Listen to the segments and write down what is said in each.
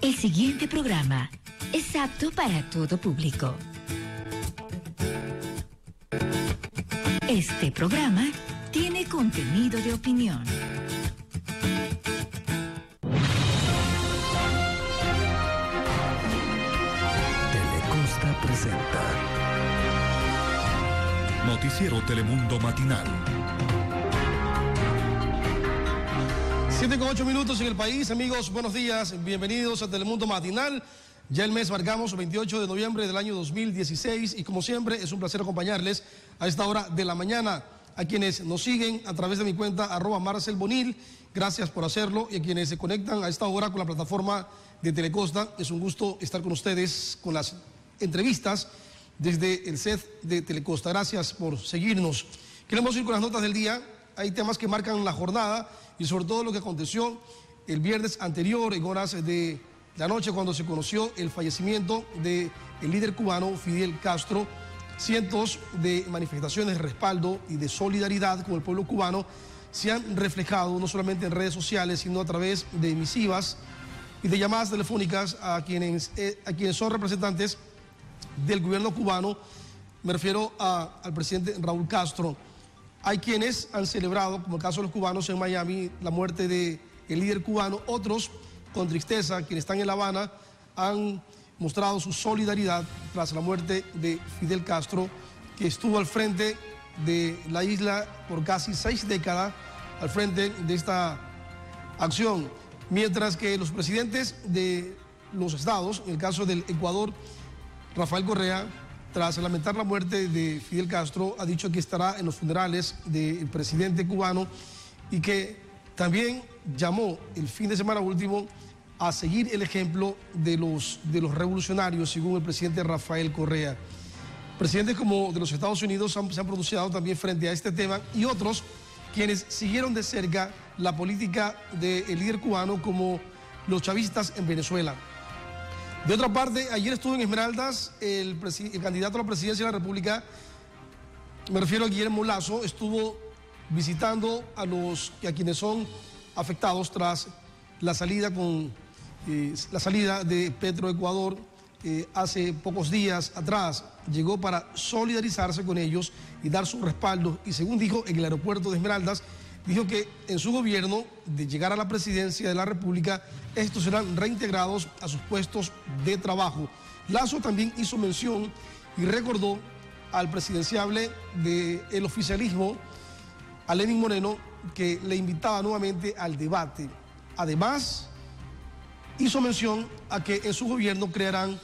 El siguiente programa es apto para todo público. Este programa tiene contenido de opinión. Telecosta presenta Noticiero Telemundo Matinal. 7:08 en el país, amigos, buenos días, bienvenidos a Telemundo Matinal. Ya el mes marcamos, 28 de noviembre del año 2016, y como siempre es un placer acompañarles a esta hora de la mañana. A quienes nos siguen a través de mi cuenta @MarcelBonil, gracias por hacerlo, y a quienes se conectan a esta hora con la plataforma de Telecosta, es un gusto estar con ustedes con las entrevistas desde el set de Telecosta. Gracias por seguirnos. Queremos ir con las notas del día. Hay temas que marcan la jornada y sobre todo lo que aconteció el viernes anterior en horas de la noche, cuando se conoció el fallecimiento del líder cubano Fidel Castro. Cientos de manifestaciones de respaldo y de solidaridad con el pueblo cubano se han reflejado no solamente en redes sociales, sino a través de emisivas y de llamadas telefónicas a quienes son representantes del gobierno cubano. Me refiero al presidente Raúl Castro. Hay quienes han celebrado, como el caso de los cubanos en Miami, la muerte del líder cubano. Otros, con tristeza, quienes están en La Habana, han mostrado su solidaridad tras la muerte de Fidel Castro, que estuvo al frente de la isla por casi 6 décadas, al frente de esta acción. Mientras que los presidentes de los estados, en el caso del Ecuador, Rafael Correa, tras lamentar la muerte de Fidel Castro, ha dicho que estará en los funerales del presidente cubano y que también llamó el fin de semana último a seguir el ejemplo de los revolucionarios, según el presidente Rafael Correa. Presidentes como de los Estados Unidos se han pronunciado también frente a este tema, y otros quienes siguieron de cerca la política del líder cubano, como los chavistas en Venezuela. De otra parte, ayer estuvo en Esmeraldas el candidato a la presidencia de la República, me refiero a Guillermo Lasso, estuvo visitando a quienes son afectados tras la salida de Petroecuador hace pocos días atrás. Llegó para solidarizarse con ellos y dar su respaldo, y según dijo en el aeropuerto de Esmeraldas, dijo que en su gobierno, de llegar a la presidencia de la República, estos serán reintegrados a sus puestos de trabajo. Lasso también hizo mención y recordó al presidenciable del oficialismo, a Lenín Moreno, que le invitaba nuevamente al debate. Además, hizo mención a que en su gobierno crearán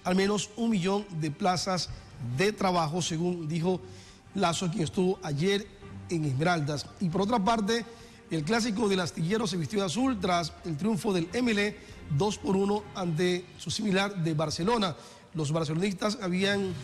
al menos 1 millón de plazas de trabajo, según dijo Lasso, quien estuvo ayer en Esmeraldas. Y por otra parte, el clásico del astillero se vistió de azul tras el triunfo del MLE 2-1 ante su similar de Barcelona. Los barcelonistas habían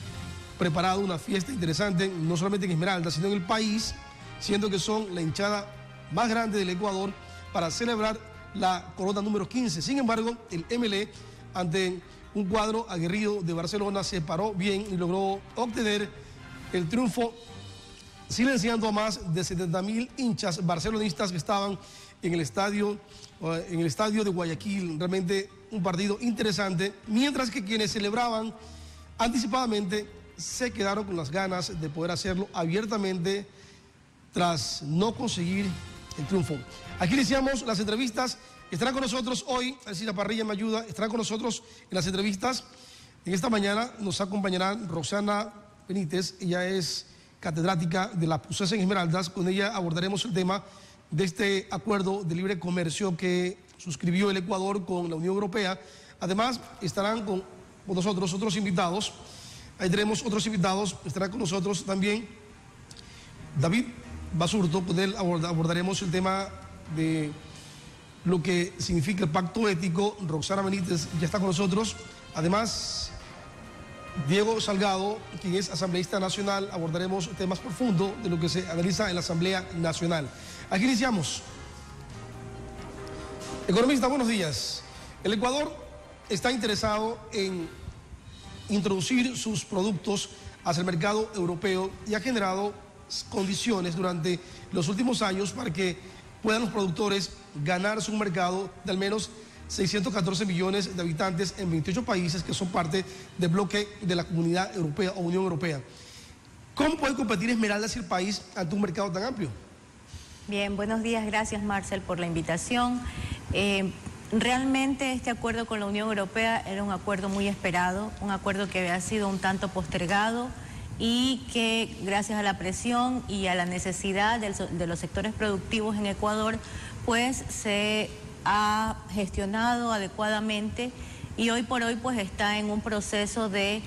preparado una fiesta interesante, no solamente en Esmeraldas, sino en el país, siendo que son la hinchada más grande del Ecuador, para celebrar la corona número 15. Sin embargo, el MLE, ante un cuadro aguerrido de Barcelona, se paró bien y logró obtener el triunfo, silenciando a más de 70.000 hinchas barcelonistas que estaban en el estadio de Guayaquil. Realmente un partido interesante, mientras que quienes celebraban anticipadamente se quedaron con las ganas de poder hacerlo abiertamente tras no conseguir el triunfo. Aquí iniciamos las entrevistas. Estará con nosotros hoy, Alcina Parrilla me ayuda, estará con nosotros en las entrevistas. En esta mañana nos acompañará Roxana Benítez. Ella es catedrática de la PUCES en Esmeraldas. Con ella abordaremos el tema de este acuerdo de libre comercio que suscribió el Ecuador con la Unión Europea. Además, estarán con nosotros otros invitados. Ahí tenemos otros invitados. Estará con nosotros también David Basurto. Con él abordaremos el tema de lo que significa el pacto ético. Roxana Benítez ya está con nosotros. Además, Diego Salgado, quien es asambleísta nacional, abordaremos temas profundos de lo que se analiza en la Asamblea Nacional. Aquí iniciamos. Economista, buenos días. El Ecuador está interesado en introducir sus productos hacia el mercado europeo y ha generado condiciones durante los últimos años para que puedan los productores ganarse un mercado de al menos 614 millones de habitantes en 28 países que son parte del bloque de la Comunidad Europea o Unión Europea. ¿Cómo puede competir Esmeraldas y el país ante un mercado tan amplio? Bien, buenos días. Gracias, Marcel, por la invitación. Realmente este acuerdo con la Unión Europea era un acuerdo muy esperado, un acuerdo que había sido un tanto postergado y que gracias a la presión y a la necesidad de los sectores productivos en Ecuador, pues se ha gestionado adecuadamente y hoy por hoy pues está en un proceso de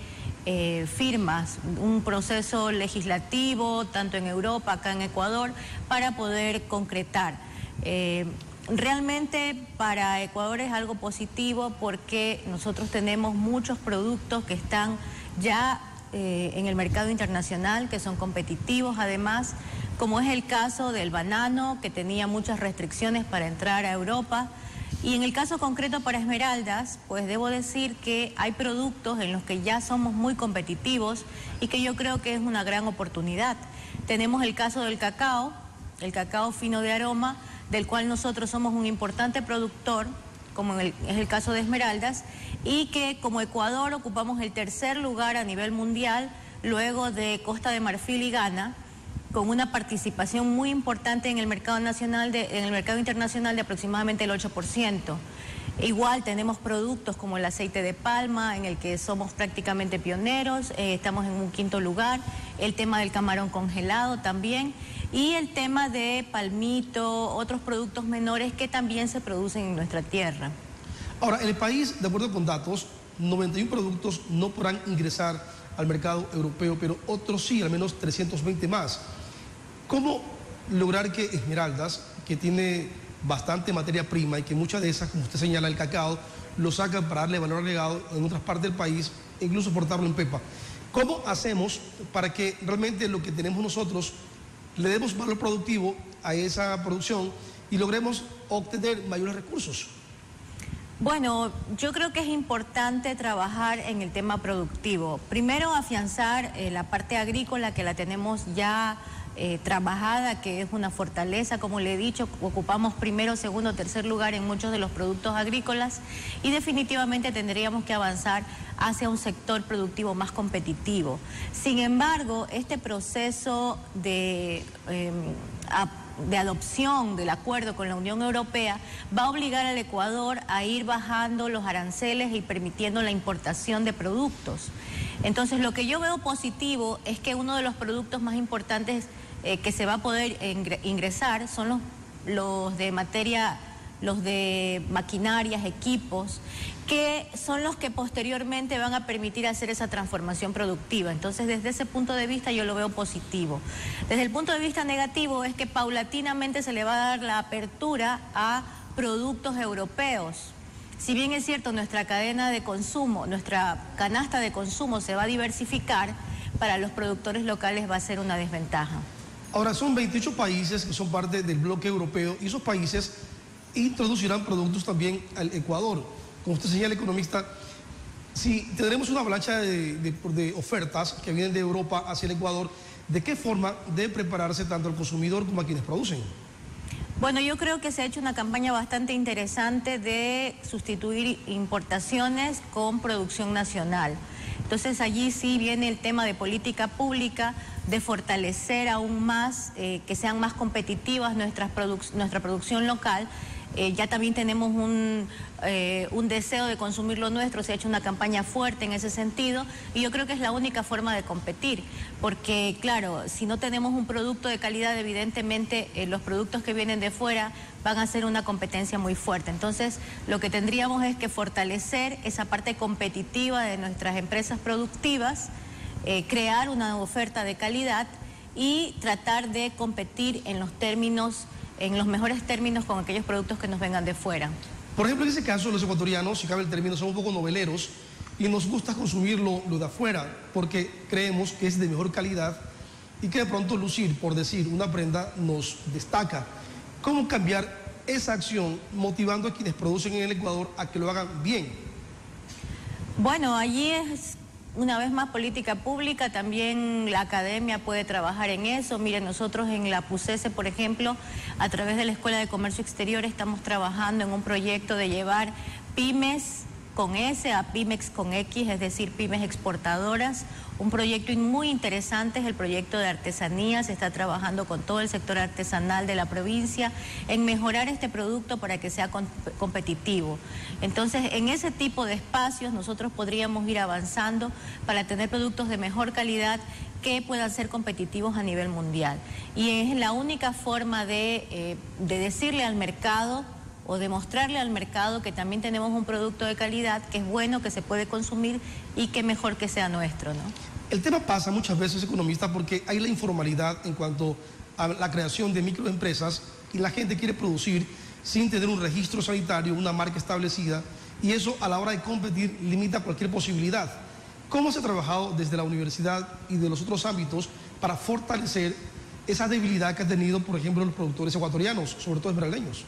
firmas, un proceso legislativo tanto en Europa, acá en Ecuador, para poder concretar. Realmente para Ecuador es algo positivo porque nosotros tenemos muchos productos que están ya en el mercado internacional, que son competitivos además, como es el caso del banano, que tenía muchas restricciones para entrar a Europa. Y en el caso concreto para Esmeraldas, pues debo decir que hay productos en los que ya somos muy competitivos y que yo creo que es una gran oportunidad. Tenemos el caso del cacao, el cacao fino de aroma, del cual nosotros somos un importante productor, como es el caso de Esmeraldas, y que como Ecuador ocupamos el tercer lugar a nivel mundial, luego de Costa de Marfil y Ghana, con una participación muy importante en el mercado nacional, en el mercado internacional de aproximadamente el 8%. Igual tenemos productos como el aceite de palma, en el que somos prácticamente pioneros, estamos en un quinto lugar, el tema del camarón congelado también, y el tema de palmito, otros productos menores que también se producen en nuestra tierra. Ahora, en el país, de acuerdo con datos, 91 productos no podrán ingresar al mercado europeo, pero otros sí, al menos 320 más. ¿Cómo lograr que Esmeraldas, que tiene bastante materia prima y que muchas de esas, como usted señala, el cacao, lo sacan para darle valor agregado en otras partes del país, e incluso exportarlo en pepa? ¿Cómo hacemos para que realmente lo que tenemos nosotros le demos valor productivo a esa producción y logremos obtener mayores recursos? Bueno, yo creo que es importante trabajar en el tema productivo. Primero, afianzar la parte agrícola, que la tenemos ya trabajada, que es una fortaleza, como le he dicho, ocupamos primero, segundo, tercer lugar en muchos de los productos agrícolas y definitivamente tendríamos que avanzar hacia un sector productivo más competitivo. Sin embargo, este proceso de adopción del acuerdo con la Unión Europea va a obligar al Ecuador a ir bajando los aranceles y permitiendo la importación de productos. Entonces, lo que yo veo positivo es que uno de los productos más importantes que se va a poder ingresar son los de maquinarias, equipos, que son los que posteriormente van a permitir hacer esa transformación productiva. Entonces, desde ese punto de vista yo lo veo positivo. Desde el punto de vista negativo es que paulatinamente se le va a dar la apertura a productos europeos. Si bien es cierto, nuestra cadena de consumo, nuestra canasta de consumo se va a diversificar, para los productores locales va a ser una desventaja. Ahora, son 28 países que son parte del bloque europeo y esos países introducirán productos también al Ecuador. Como usted señala, economista, si tendremos una avalancha de ofertas que vienen de Europa hacia el Ecuador, ¿de qué forma debe prepararse tanto el consumidor como a quienes producen? Bueno, yo creo que se ha hecho una campaña bastante interesante de sustituir importaciones con producción nacional. Entonces allí sí viene el tema de política pública, de fortalecer aún más, que sean más competitivas nuestra producción local. Ya también tenemos un deseo de consumir lo nuestro, se ha hecho una campaña fuerte en ese sentido y yo creo que es la única forma de competir, porque claro, si no tenemos un producto de calidad, evidentemente los productos que vienen de fuera van a ser una competencia muy fuerte. Entonces, lo que tendríamos es que fortalecer esa parte competitiva de nuestras empresas productivas, crear una oferta de calidad y tratar de competir en los mejores términos con aquellos productos que nos vengan de fuera. Por ejemplo, en ese caso, los ecuatorianos, si cabe el término, somos un poco noveleros y nos gusta consumir lo de afuera porque creemos que es de mejor calidad y que de pronto lucir, por decir, una prenda nos destaca. ¿Cómo cambiar esa acción motivando a quienes producen en el Ecuador a que lo hagan bien? Bueno, allí es una vez más, política pública, también la academia puede trabajar en eso. Miren, nosotros en la PUCESE, por ejemplo, a través de la Escuela de Comercio Exterior estamos trabajando en un proyecto de llevar pymes con S a Pymex con X, es decir, pymes exportadoras. Un proyecto muy interesante es el proyecto de artesanías. Se está trabajando con todo el sector artesanal de la provincia en mejorar este producto para que sea competitivo. Entonces, en ese tipo de espacios nosotros podríamos ir avanzando para tener productos de mejor calidad que puedan ser competitivos a nivel mundial. Y es la única forma de decirle al mercado o demostrarle al mercado que también tenemos un producto de calidad, que es bueno, que se puede consumir y que mejor que sea nuestro, ¿no? El tema pasa muchas veces, economista, porque hay la informalidad en cuanto a la creación de microempresas y la gente quiere producir sin tener un registro sanitario, una marca establecida, y eso a la hora de competir limita cualquier posibilidad. ¿Cómo se ha trabajado desde la universidad y de los otros ámbitos para fortalecer esa debilidad que han tenido, por ejemplo, los productores ecuatorianos, sobre todo esmeraldeños?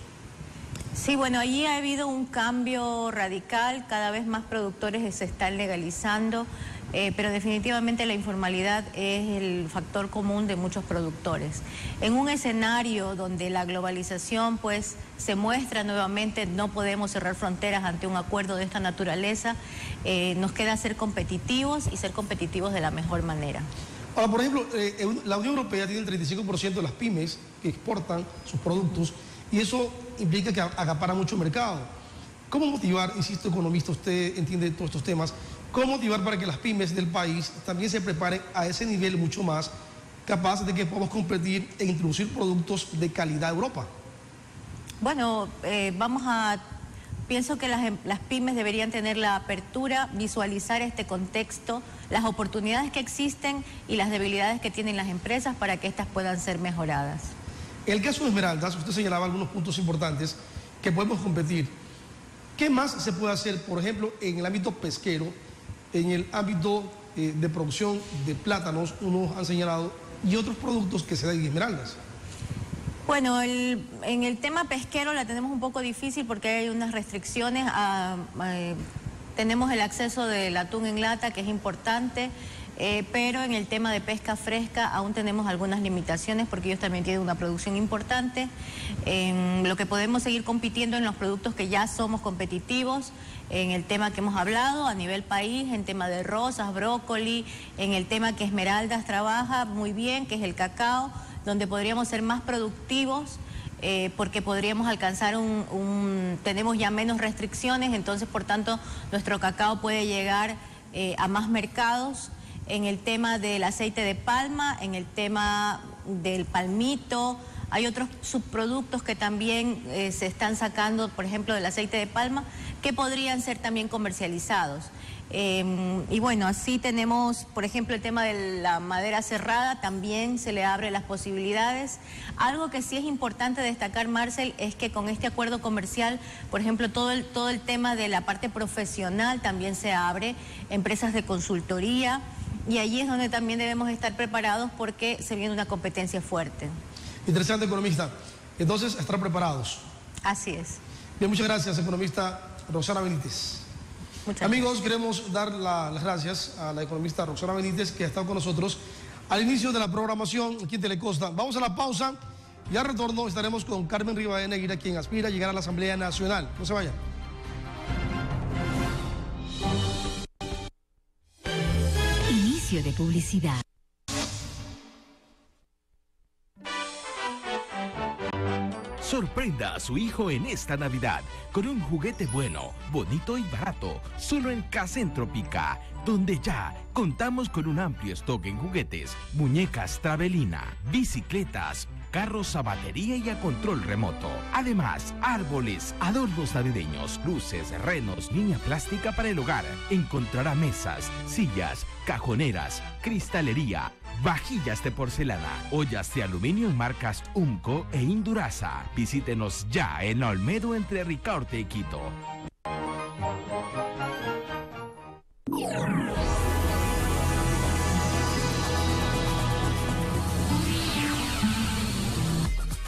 Sí, bueno, allí ha habido un cambio radical, cada vez más productores se están legalizando, pero definitivamente la informalidad es el factor común de muchos productores. En un escenario donde la globalización pues se muestra nuevamente, no podemos cerrar fronteras ante un acuerdo de esta naturaleza, nos queda ser competitivos y ser competitivos de la mejor manera. Ahora, por ejemplo, la Unión Europea tiene el 35% de las pymes que exportan sus productos y eso implica que acapara mucho mercado. ¿Cómo motivar, insisto, economista, usted entiende todos estos temas, cómo motivar para que las pymes del país también se preparen a ese nivel mucho más capaz de que podamos competir e introducir productos de calidad a Europa? Bueno, pienso que las pymes deberían tener la apertura, visualizar este contexto, las oportunidades que existen y las debilidades que tienen las empresas para que éstas puedan ser mejoradas. En el caso de Esmeraldas, usted señalaba algunos puntos importantes que podemos competir. ¿Qué más se puede hacer, por ejemplo, en el ámbito pesquero, en el ámbito de producción de plátanos, unos han señalado, y otros productos que se dan en Esmeraldas? Bueno, en el tema pesquero la tenemos un poco difícil porque hay unas restricciones. Tenemos el acceso del atún en lata, que es importante, pero en el tema de pesca fresca aún tenemos algunas limitaciones porque ellos también tienen una producción importante. Lo que podemos seguir compitiendo en los productos que ya somos competitivos, en el tema que hemos hablado a nivel país, en tema de rosas, brócoli, en el tema que Esmeraldas trabaja muy bien, que es el cacao, donde podríamos ser más productivos porque podríamos alcanzar tenemos ya menos restricciones, entonces por tanto nuestro cacao puede llegar a más mercados. En el tema del aceite de palma, en el tema del palmito, hay otros subproductos que también se están sacando, por ejemplo, del aceite de palma, que podrían ser también comercializados. Y bueno, así tenemos, por ejemplo, el tema de la madera cerrada, también se le abre las posibilidades. Algo que sí es importante destacar, Marcel, es que con este acuerdo comercial, por ejemplo, todo el tema de la parte profesional también se abre, empresas de consultoría, y allí es donde también debemos estar preparados porque se viene una competencia fuerte. Interesante, economista. Entonces, estar preparados. Así es. Bien, muchas gracias, economista Roxana Benítez. Amigos, queremos dar las gracias a la economista Roxana Benítez, que ha estado con nosotros al inicio de la programación aquí en Telecosta. Vamos a la pausa y al retorno estaremos con Carmen Rivadeneira, quien aspira a llegar a la Asamblea Nacional. No se vayan. Inicio de publicidad. Sorprenda a su hijo en esta Navidad con un juguete bueno, bonito y barato, solo en Casentrópica, donde ya contamos con un amplio stock en juguetes, muñecas Travelina, bicicletas, carros a batería y a control remoto. Además, árboles, adornos navideños, luces, renos, línea plástica para el hogar. Encontrará mesas, sillas, cajoneras, cristalería, vajillas de porcelana, ollas de aluminio en marcas Umco e Induraza. Visítenos ya en Olmedo entre Ricaurte y Quito.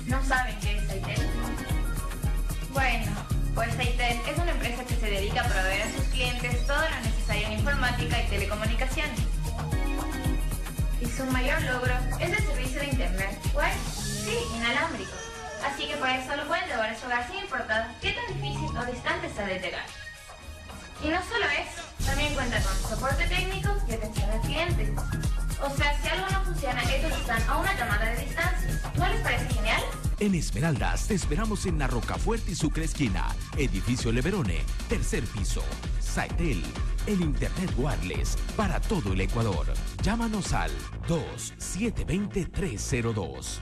¿No saben qué es Saitel? Bueno, pues Saitel es una empresa que se dedica a proveer a sus clientes todo lo necesario en informática y telecomunicaciones. su mayor logro es el servicio de internet web, sí, inalámbrico. Así que por eso lo pueden llevar a su hogar sin importar qué tan difícil o distante sea de llegar. Y no solo eso, también cuenta con soporte técnico y atención al cliente. O sea, si algo no funciona, ellos están a una llamada de distancia. ¿No les parece genial? En Esmeraldas te esperamos en la Rocafuerte y Sucre esquina, edificio Leverone, tercer piso. Saitel, el internet wireless para todo el Ecuador. Llámanos al 2-720-302.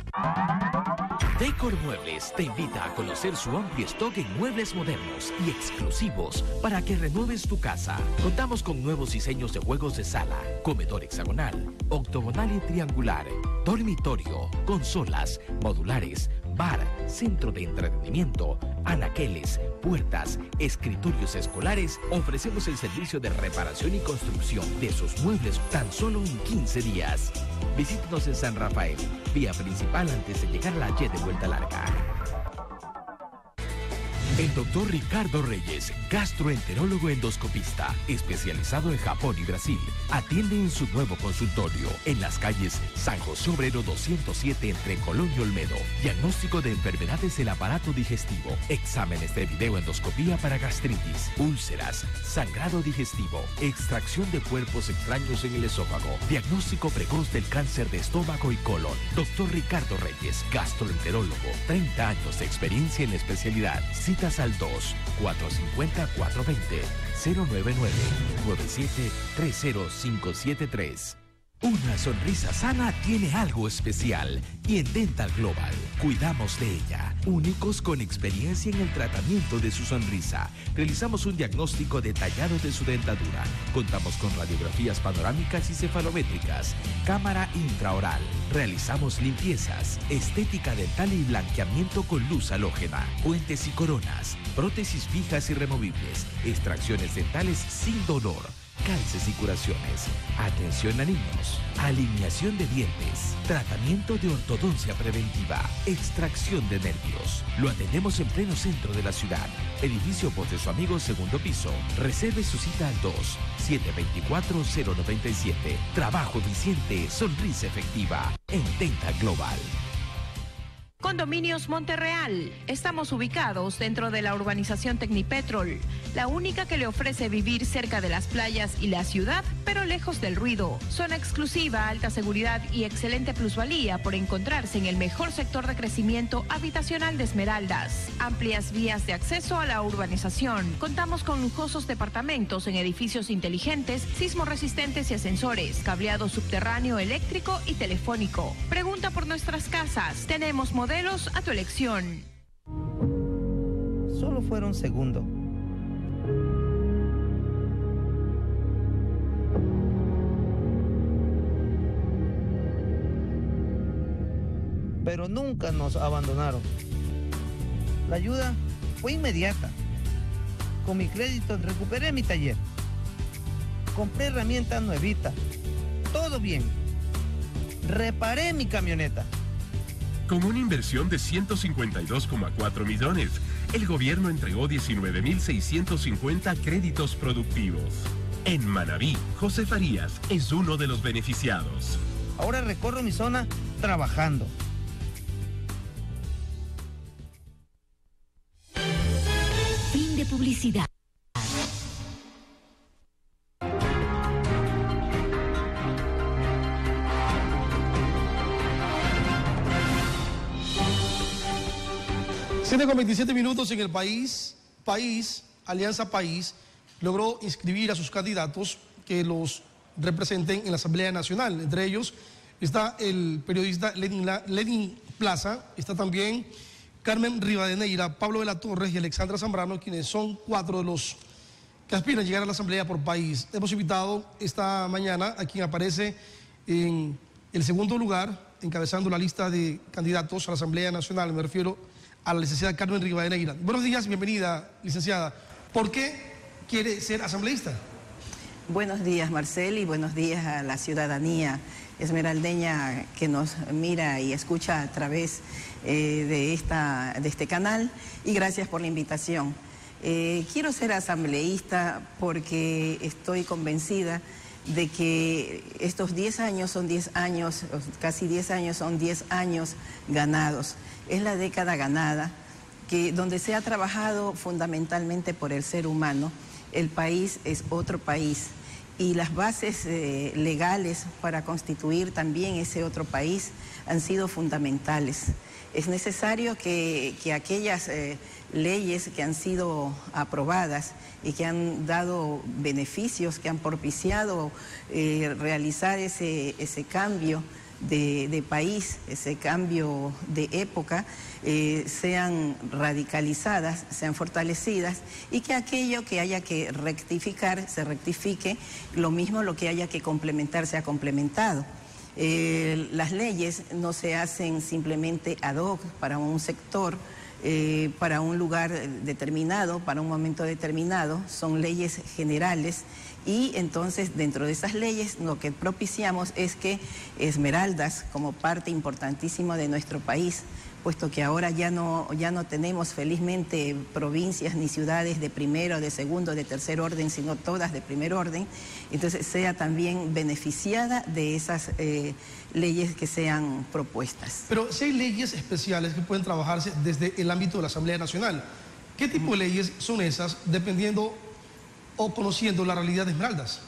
Decor Muebles te invita a conocer su amplio stock en muebles modernos y exclusivos para que renueves tu casa. Contamos con nuevos diseños de juegos de sala, comedor hexagonal, octogonal y triangular, dormitorio, consolas, modulares, bar, centro de entretenimiento, anaqueles, puertas, escritorios escolares. Ofrecemos el servicio de reparación y construcción de sus muebles tan solo en 15 días. Visítenos en San Rafael, vía principal antes de llegar a la Y de Vuelta Larga. El doctor Ricardo Reyes, gastroenterólogo endoscopista, especializado en Japón y Brasil, atiende en su nuevo consultorio en las calles San José Obrero 207 entre Colón y Olmedo. Diagnóstico de enfermedades del aparato digestivo, exámenes de videoendoscopía para gastritis, úlceras, sangrado digestivo, extracción de cuerpos extraños en el esófago, diagnóstico precoz del cáncer de estómago y colon. Doctor Ricardo Reyes, gastroenterólogo, 30 años de experiencia en la especialidad. Citas al 2-450-420-099-97-30573. Una sonrisa sana tiene algo especial y en Dental Global cuidamos de ella. Únicos con experiencia en el tratamiento de su sonrisa. Realizamos un diagnóstico detallado de su dentadura. Contamos con radiografías panorámicas y cefalométricas, cámara intraoral. Realizamos limpiezas, estética dental y blanqueamiento con luz halógena, puentes y coronas, prótesis fijas y removibles, extracciones dentales sin dolor, calces y curaciones, atención a niños, alineación de dientes, tratamiento de ortodoncia preventiva, extracción de nervios. Lo atendemos en pleno centro de la ciudad. Edificio Voz de su Amigo, segundo piso. Reserve su cita al 2-724-097. Trabajo eficiente, sonrisa efectiva. En Dental Global. Condominios Monterreal. Estamos ubicados dentro de la urbanización Tecnipetrol, la única que le ofrece vivir cerca de las playas y la ciudad, pero lejos del ruido. Zona exclusiva, alta seguridad y excelente plusvalía por encontrarse en el mejor sector de crecimiento habitacional de Esmeraldas. Amplias vías de acceso a la urbanización. Contamos con lujosos departamentos en edificios inteligentes, sismoresistentes y ascensores, cableado subterráneo, eléctrico y telefónico. Pregunta por nuestras casas. Tenemos modelos a tu elección. Solo fueron segundos. Pero nunca nos abandonaron. La ayuda fue inmediata. Con mi crédito recuperé mi taller. Compré herramientas nuevitas. Todo bien. Reparé mi camioneta. Con una inversión de 152,4 millones, el gobierno entregó 19.650 créditos productivos. En Manabí, José Farías es uno de los beneficiados. Ahora recorro mi zona trabajando. Fin de publicidad. Con 27 minutos en el país, Alianza País, logró inscribir a sus candidatos que los representen en la Asamblea Nacional. Entre ellos está el periodista Lenin Plaza, está también Carmen Rivadeneira, Pablo de la Torres y Alexandra Zambrano, quienes son 4 de los que aspiran a llegar a la Asamblea por país. Hemos invitado esta mañana a quien aparece en el segundo lugar, encabezando la lista de candidatos a la Asamblea Nacional, me refiero a la licenciada Carmen Rivadeneira. Buenos días, bienvenida, licenciada. ¿Por qué quiere ser asambleísta? Buenos días, Marcel, y buenos días a la ciudadanía esmeraldeña que nos mira y escucha a través de este canal, y gracias por la invitación. Quiero ser asambleísta porque estoy convencida de que estos 10 años son 10 años, casi 10 años son 10 años ganados. Es la década ganada, donde se ha trabajado fundamentalmente por el ser humano. El país es otro país y las bases legales para constituir también ese otro país han sido fundamentales. Es necesario que aquellas leyes que han sido aprobadas y que han dado beneficios, que han propiciado realizar ese cambio de país, ese cambio de época, sean radicalizadas, sean fortalecidas, y que aquello que haya que rectificar se rectifique, lo mismo lo que haya que complementar sea complementado. Las leyes no se hacen simplemente ad hoc para un sector, para un lugar determinado, para un momento determinado, son leyes generales, y entonces dentro de esas leyes lo que propiciamos es que Esmeraldas, como parte importantísima de nuestro país, puesto que ahora ya no tenemos felizmente provincias ni ciudades de primero, de segundo, de tercer orden, sino todas de primer orden, entonces sea también beneficiada de esas leyes que sean propuestas. Pero si hay leyes especiales que pueden trabajarse desde el ámbito de la Asamblea Nacional, ¿qué tipo de leyes son esas, dependiendo o conociendo la realidad de Esmeraldas?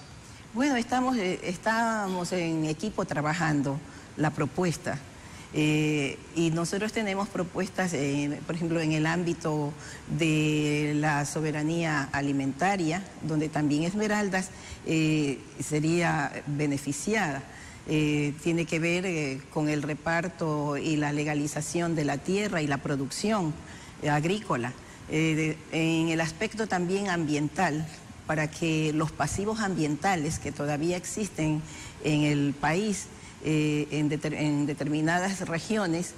Bueno, estamos en equipo trabajando la propuesta. Y nosotros tenemos propuestas, por ejemplo, en el ámbito de la soberanía alimentaria, donde también Esmeraldas sería beneficiada. Tiene que ver con el reparto y la legalización de la tierra y la producción agrícola. En el aspecto también ambiental, para que los pasivos ambientales que todavía existen en el país, en determinadas regiones,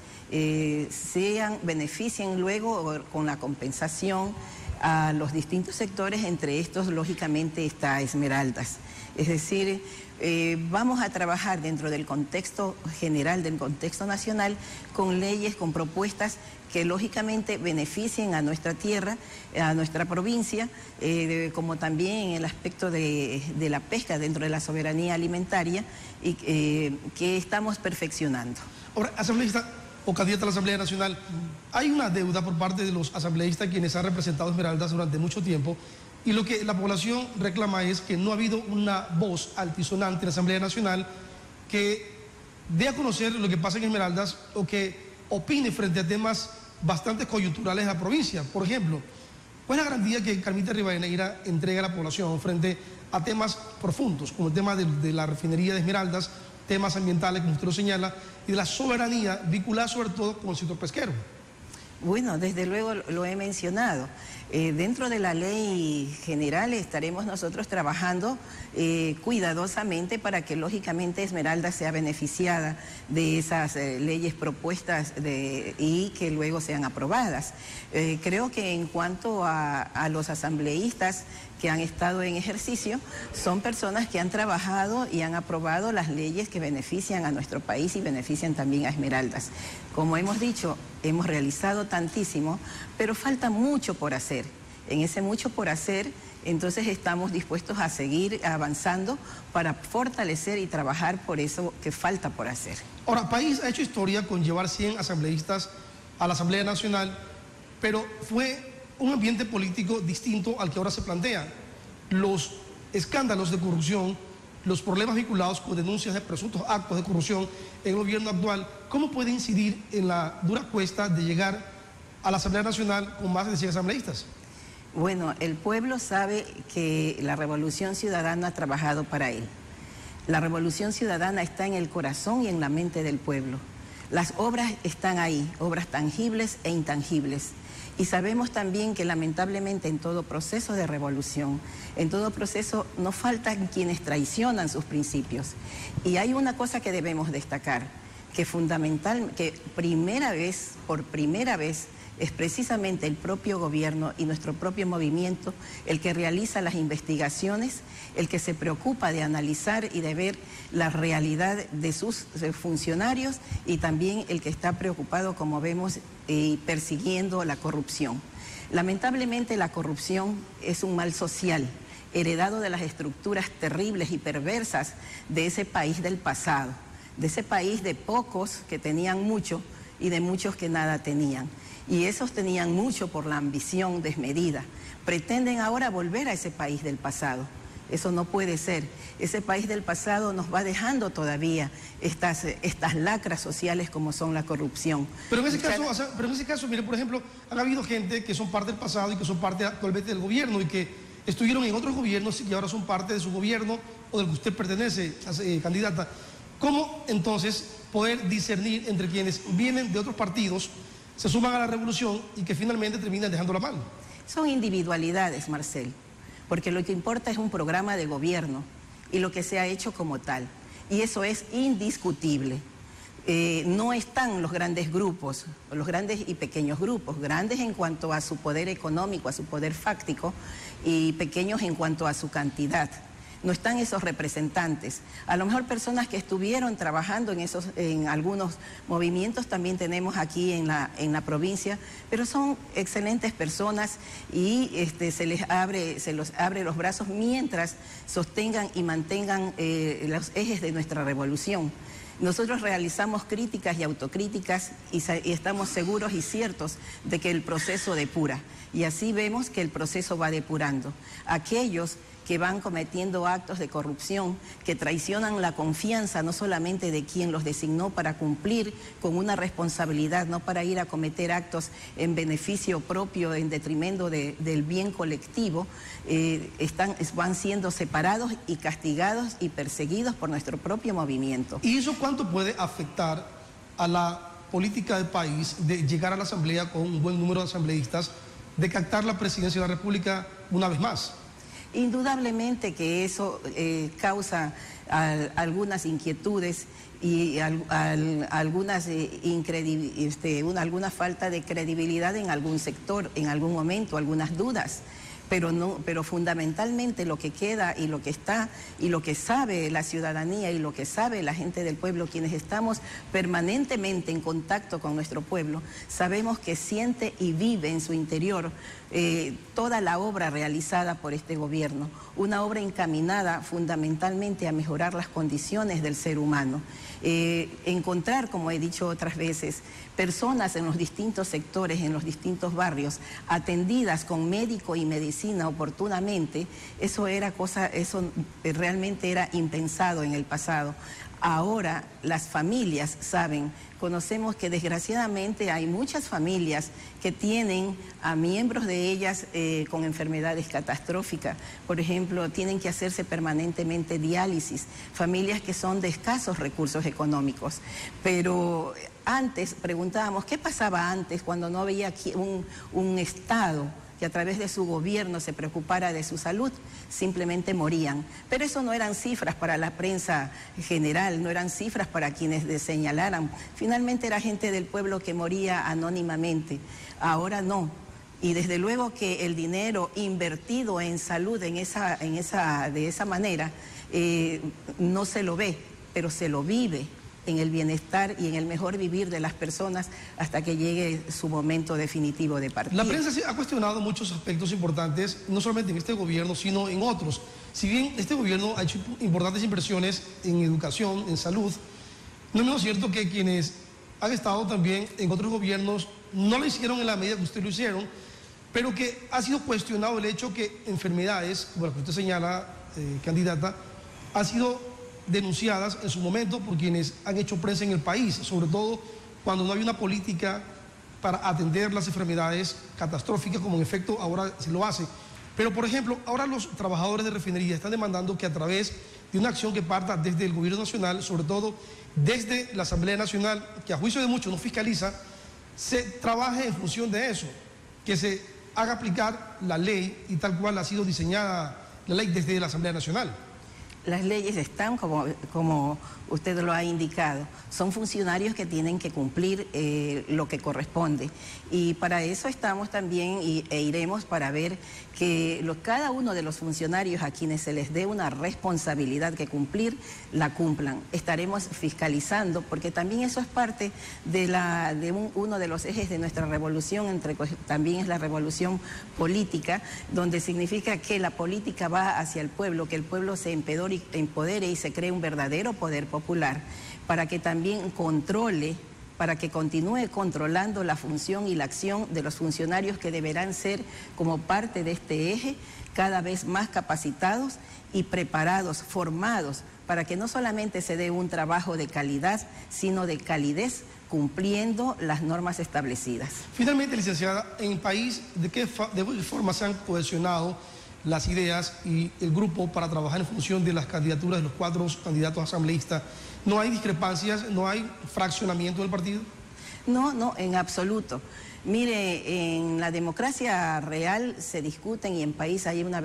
beneficien luego con la compensación a los distintos sectores, entre estos lógicamente está Esmeraldas. Es decir, vamos a trabajar dentro del contexto general, del contexto nacional, con leyes, con propuestas que lógicamente beneficien a nuestra tierra, a nuestra provincia, como también en el aspecto de la pesca dentro de la soberanía alimentaria, y que estamos perfeccionando. Ahora, asambleísta o candidata a la Asamblea Nacional, hay una deuda por parte de los asambleístas quienes han representado Esmeraldas durante mucho tiempo, y lo que la población reclama es que no ha habido una voz altisonante en la Asamblea Nacional que dé a conocer lo que pasa en Esmeraldas o que opine frente a temas bastante coyunturales de la provincia. Por ejemplo, ¿cuál es la garantía que Carmita Rivadeneira entrega a la población frente a temas profundos, como el tema de la refinería de Esmeraldas, temas ambientales, como usted lo señala, y de la soberanía vinculada sobre todo con el sector pesquero? Bueno, desde luego lo he mencionado. Dentro de la ley general estaremos nosotros trabajando cuidadosamente para que lógicamente Esmeraldas sea beneficiada de esas leyes propuestas y que luego sean aprobadas. Creo que en cuanto a los asambleístas que han estado en ejercicio, son personas que han trabajado y han aprobado las leyes que benefician a nuestro país y benefician también a Esmeraldas. Como hemos dicho, hemos realizado tantísimo, pero falta mucho por hacer. En ese mucho por hacer, entonces estamos dispuestos a seguir avanzando para fortalecer y trabajar por eso que falta por hacer. Ahora, el país ha hecho historia con llevar 100 asambleístas a la Asamblea Nacional, pero fue un ambiente político distinto al que ahora se plantea. Los escándalos de corrupción, los problemas vinculados con denuncias de presuntos actos de corrupción en el gobierno actual, ¿cómo puede incidir en la dura cuesta de llegar a la Asamblea Nacional con más de 100 asambleístas? Bueno, el pueblo sabe que la Revolución Ciudadana ha trabajado para él. La Revolución Ciudadana está en el corazón y en la mente del pueblo. Las obras están ahí, obras tangibles e intangibles. Y sabemos también que lamentablemente en todo proceso de revolución, en todo proceso no faltan quienes traicionan sus principios. Y hay una cosa que debemos destacar, que por primera vez, es precisamente el propio gobierno y nuestro propio movimiento el que realiza las investigaciones, el que se preocupa de analizar y de ver la realidad de sus funcionarios, y también el que está preocupado, como vemos, persiguiendo la corrupción. Lamentablemente la corrupción es un mal social heredado de las estructuras terribles y perversas de ese país del pasado, de ese país de pocos que tenían mucho y de muchos que nada tenían. Y esos tenían mucho por la ambición desmedida. Pretenden ahora volver a ese país del pasado. Eso no puede ser. Ese país del pasado nos va dejando todavía estas lacras sociales como son la corrupción. Pero en ese caso, mire, por ejemplo, han habido gente que son parte del pasado y que son parte actualmente del gobierno y que estuvieron en otros gobiernos y ahora son parte de su gobierno o del que usted pertenece, candidata. ¿Cómo entonces poder discernir entre quienes vienen de otros partidos, se suman a la revolución y que finalmente terminan dejando la mano? Son individualidades, Marcel, porque lo que importa es un programa de gobierno y lo que se ha hecho como tal. Y eso es indiscutible. No están los grandes grupos, los grandes y pequeños grupos, grandes en cuanto a su poder económico, a su poder fáctico, y pequeños en cuanto a su cantidad. No están esos representantes. A lo mejor personas que estuvieron trabajando en algunos movimientos también tenemos aquí en la provincia, pero son excelentes personas y se los abre los brazos mientras sostengan y mantengan los ejes de nuestra revolución. Nosotros realizamos críticas y autocríticas y estamos seguros y ciertos de que el proceso depura. Y así vemos que el proceso va depurando. Aquellos que van cometiendo actos de corrupción, que traicionan la confianza no solamente de quien los designó para cumplir con una responsabilidad, no para ir a cometer actos en beneficio propio, en detrimento del bien colectivo, van siendo separados y castigados y perseguidos por nuestro propio movimiento. ¿Y eso cuánto puede afectar a la política del país de llegar a la Asamblea con un buen número de asambleístas, de captar la presidencia de la República una vez más? Indudablemente que eso causa algunas inquietudes y alguna falta de credibilidad en algún sector, en algún momento, algunas dudas. Pero fundamentalmente lo que queda y lo que está y lo que sabe la ciudadanía y lo que sabe la gente del pueblo, quienes estamos permanentemente en contacto con nuestro pueblo, sabemos que siente y vive en su interior toda la obra realizada por este gobierno, una obra encaminada fundamentalmente a mejorar las condiciones del ser humano. Encontrar, como he dicho otras veces, personas en los distintos sectores, en los distintos barrios, atendidas con médico y medicina oportunamente, eso realmente era impensado en el pasado. Ahora las familias saben, conocemos que desgraciadamente hay muchas familias que tienen a miembros de ellas con enfermedades catastróficas. Por ejemplo, tienen que hacerse permanentemente diálisis, familias que son de escasos recursos económicos. Pero antes preguntábamos, ¿qué pasaba antes cuando no había aquí un Estado que a través de su gobierno se preocupara de su salud? Simplemente morían. Pero eso no eran cifras para la prensa general, no eran cifras para quienes señalaran. Finalmente era gente del pueblo que moría anónimamente. Ahora no. Y desde luego que el dinero invertido en salud de esa manera no se lo ve, pero se lo vive en el bienestar y en el mejor vivir de las personas hasta que llegue su momento definitivo de partida. La prensa ha cuestionado muchos aspectos importantes, no solamente en este gobierno, sino en otros. Si bien este gobierno ha hecho importantes inversiones en educación, en salud, no es menos cierto que quienes han estado también en otros gobiernos no lo hicieron en la medida que ustedes lo hicieron, pero que ha sido cuestionado el hecho que enfermedades, como la que usted señala, candidata, han sido denunciadas en su momento por quienes han hecho prensa en el país, sobre todo cuando no hay una política para atender las enfermedades catastróficas, como en efecto ahora se lo hace. Pero, por ejemplo, ahora los trabajadores de refinería están demandando que a través de una acción que parta desde el gobierno nacional, sobre todo desde la Asamblea Nacional, que a juicio de muchos no fiscaliza, se trabaje en función de eso, que se haga aplicar la ley y tal cual ha sido diseñada la ley desde la Asamblea Nacional. Las leyes están como usted lo ha indicado. Son funcionarios que tienen que cumplir lo que corresponde. Y para eso estamos también e iremos para ver que cada uno de los funcionarios a quienes se les dé una responsabilidad que cumplir, la cumplan. Estaremos fiscalizando, porque también eso es parte de uno de los ejes de nuestra revolución, también es la revolución política, donde significa que la política va hacia el pueblo, que el pueblo se empodere y se cree un verdadero poder popular, para que también controle, para que continúe controlando la función y la acción de los funcionarios que deberán ser como parte de este eje, cada vez más capacitados y preparados, formados, para que no solamente se dé un trabajo de calidad, sino de calidez, cumpliendo las normas establecidas. Finalmente, licenciada, en el país, ¿de qué forma se han cohesionado las ideas y el grupo para trabajar en función de las candidaturas de los 4 candidatos asambleístas? ¿No hay discrepancias, no hay fraccionamiento del partido? No, en absoluto. Mire, en la democracia real se discuten, y en país hay una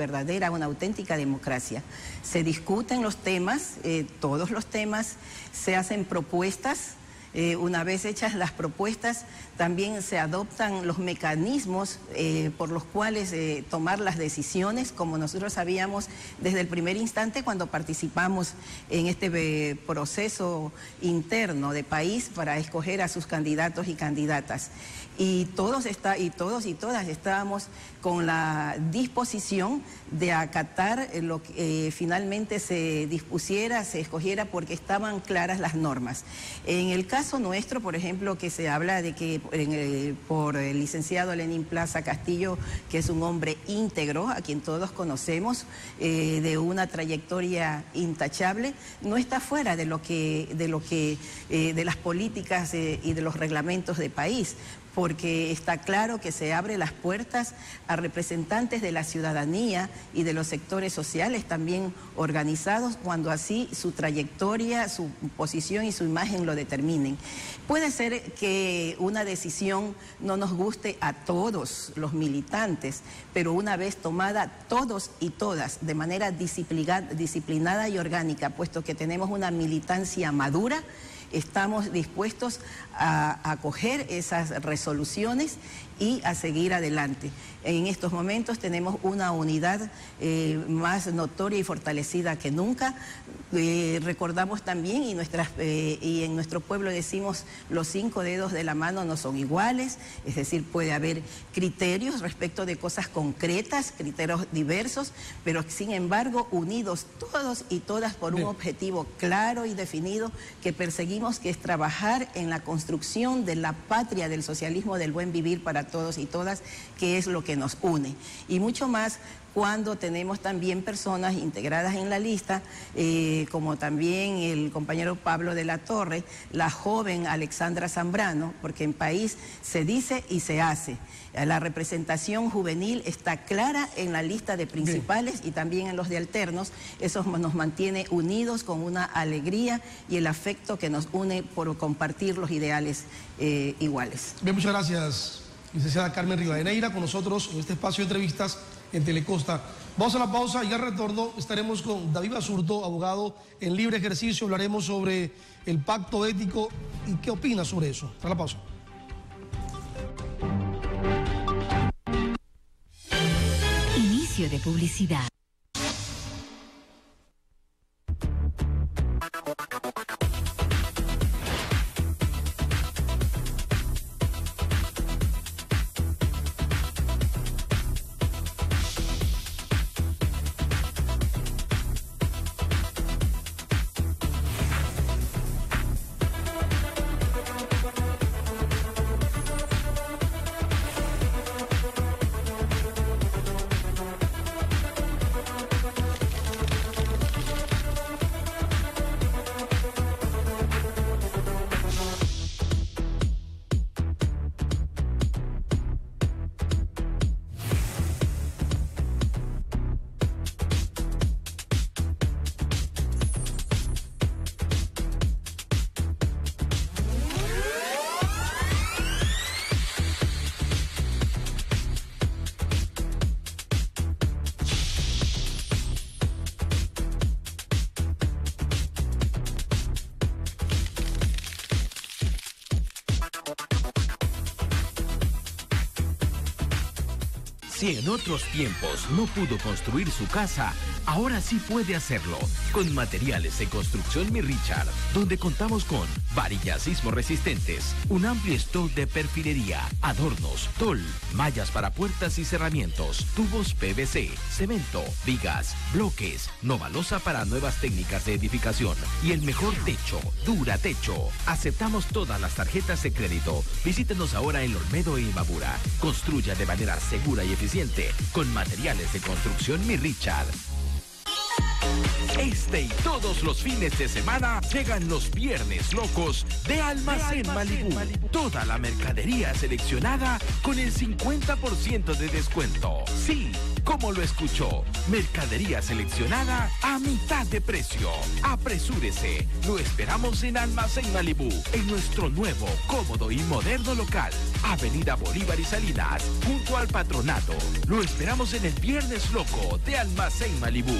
auténtica democracia. Se discuten los temas, todos los temas, se hacen propuestas. Una vez hechas las propuestas, también se adoptan los mecanismos por los cuales tomar las decisiones, como nosotros sabíamos desde el primer instante cuando participamos en este proceso interno de país para escoger a sus candidatos y candidatas. Y todos y todas estábamos con la disposición de acatar lo que finalmente se dispusiera, se escogiera, porque estaban claras las normas. En el caso nuestro, por ejemplo, que se habla de que por el licenciado Lenín Plaza Castillo, que es un hombre íntegro, a quien todos conocemos, de una trayectoria intachable, no está fuera de las políticas y de los reglamentos de país, porque está claro que se abre las puertas a representantes de la ciudadanía y de los sectores sociales también organizados, cuando así su trayectoria, su posición y su imagen lo determinen. Puede ser que una decisión no nos guste a todos los militantes, pero una vez tomada, todos y todas, de manera disciplinada y orgánica, puesto que tenemos una militancia madura, estamos dispuestos a acoger esas resoluciones y a seguir adelante. En estos momentos tenemos una unidad más notoria y fortalecida que nunca. Recordamos también, y en nuestro pueblo decimos, los 5 dedos de la mano no son iguales, es decir, puede haber criterios respecto de cosas concretas, criterios diversos, pero sin embargo unidos todos y todas por un objetivo claro y definido que perseguimos, que es trabajar en la construcción de la patria del socialismo del buen vivir para todos y todas, que es lo que nos une. Y mucho más cuando tenemos también personas integradas en la lista, como también el compañero Pablo de la Torre, la joven Alexandra Zambrano, porque en país se dice y se hace. La representación juvenil está clara en la lista de principales y también en los de alternos. Eso nos mantiene unidos con una alegría y el afecto que nos une por compartir los ideales iguales. Bien, muchas gracias, licenciada Carmen Rivadeneira, con nosotros en este espacio de entrevistas en Telecosta. Vamos a la pausa y al retorno estaremos con David Basurto, abogado en libre ejercicio. Hablaremos sobre el pacto ético y qué opina sobre eso. Tras la pausa. Inicio de publicidad. Si en otros tiempos no pudo construir su casa, ahora sí puede hacerlo con Materiales de Construcción Mi Richard, donde contamos con varillas sismo resistentes, un amplio stock de perfilería, adornos, tol, mallas para puertas y cerramientos, tubos PVC, cemento, vigas, bloques, Novalosa para nuevas técnicas de edificación y el mejor techo, Duratecho. Aceptamos todas las tarjetas de crédito. Visítenos ahora en Olmedo e Imbabura. Construya de manera segura y eficiente con Materiales de Construcción Mi Richard. Este y todos los fines de semana llegan los viernes locos de Almacén Malibú. Toda la mercadería seleccionada con el 50% de descuento. Sí, como lo escuchó, mercadería seleccionada a mitad de precio. Apresúrese, lo esperamos en Almacén Malibú, en nuestro nuevo, cómodo y moderno local, Avenida Bolívar y Salinas, junto al Patronato. Lo esperamos en el Viernes Loco de Almacén Malibú.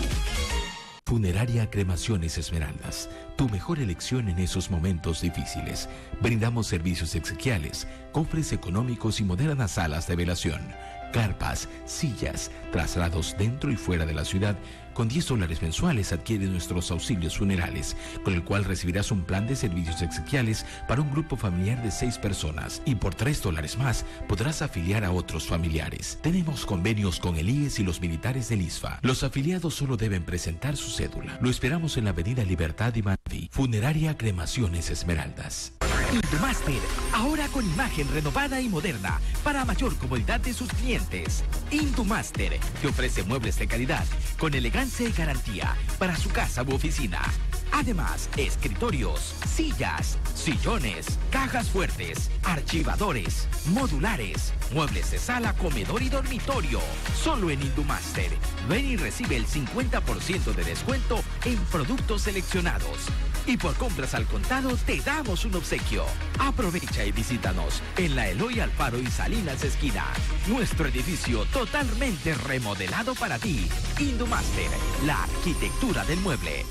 Funeraria Cremaciones Esmeraldas, tu mejor elección en esos momentos difíciles. Brindamos servicios exequiales, cofres económicos y modernas salas de velación, carpas, sillas, traslados dentro y fuera de la ciudad. Con $10 mensuales adquiere nuestros auxilios funerales, con el cual recibirás un plan de servicios exequiales para un grupo familiar de 6 personas. Y por $3 más podrás afiliar a otros familiares. Tenemos convenios con el IES y los militares del ISFA. Los afiliados solo deben presentar su cédula. Lo esperamos en la Avenida Libertad y Manaví. Funeraria Cremaciones Esmeraldas. Indumaster, ahora con imagen renovada y moderna para mayor comodidad de sus clientes. Indumaster te ofrece muebles de calidad con elegancia y garantía para su casa u oficina. Además, escritorios, sillas, sillones, cajas fuertes, archivadores, modulares, muebles de sala, comedor y dormitorio. Solo en Indumaster. Ven y recibe el 50% de descuento en productos seleccionados. Y por compras al contado te damos un obsequio. Aprovecha y visítanos en la Eloy Alfaro y Salinas esquina. Nuestro edificio totalmente remodelado para ti. Indumaster, la arquitectura del mueble.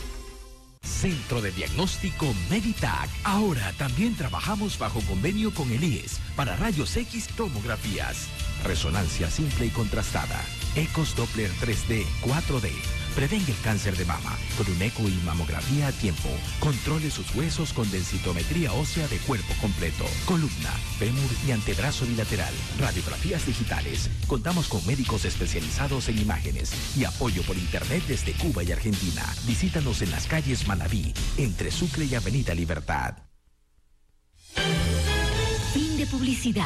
Centro de Diagnóstico Meditac. Ahora también trabajamos bajo convenio con el IES para rayos X, tomografías, resonancia simple y contrastada, ecos Doppler 3D, 4D. Prevenga el cáncer de mama con un eco y mamografía a tiempo. Controle sus huesos con densitometría ósea de cuerpo completo, columna, fémur y antebrazo bilateral. Radiografías digitales. Contamos con médicos especializados en imágenes y apoyo por internet desde Cuba y Argentina. Visítanos en las calles Manaví, entre Sucre y Avenida Libertad. Fin de publicidad.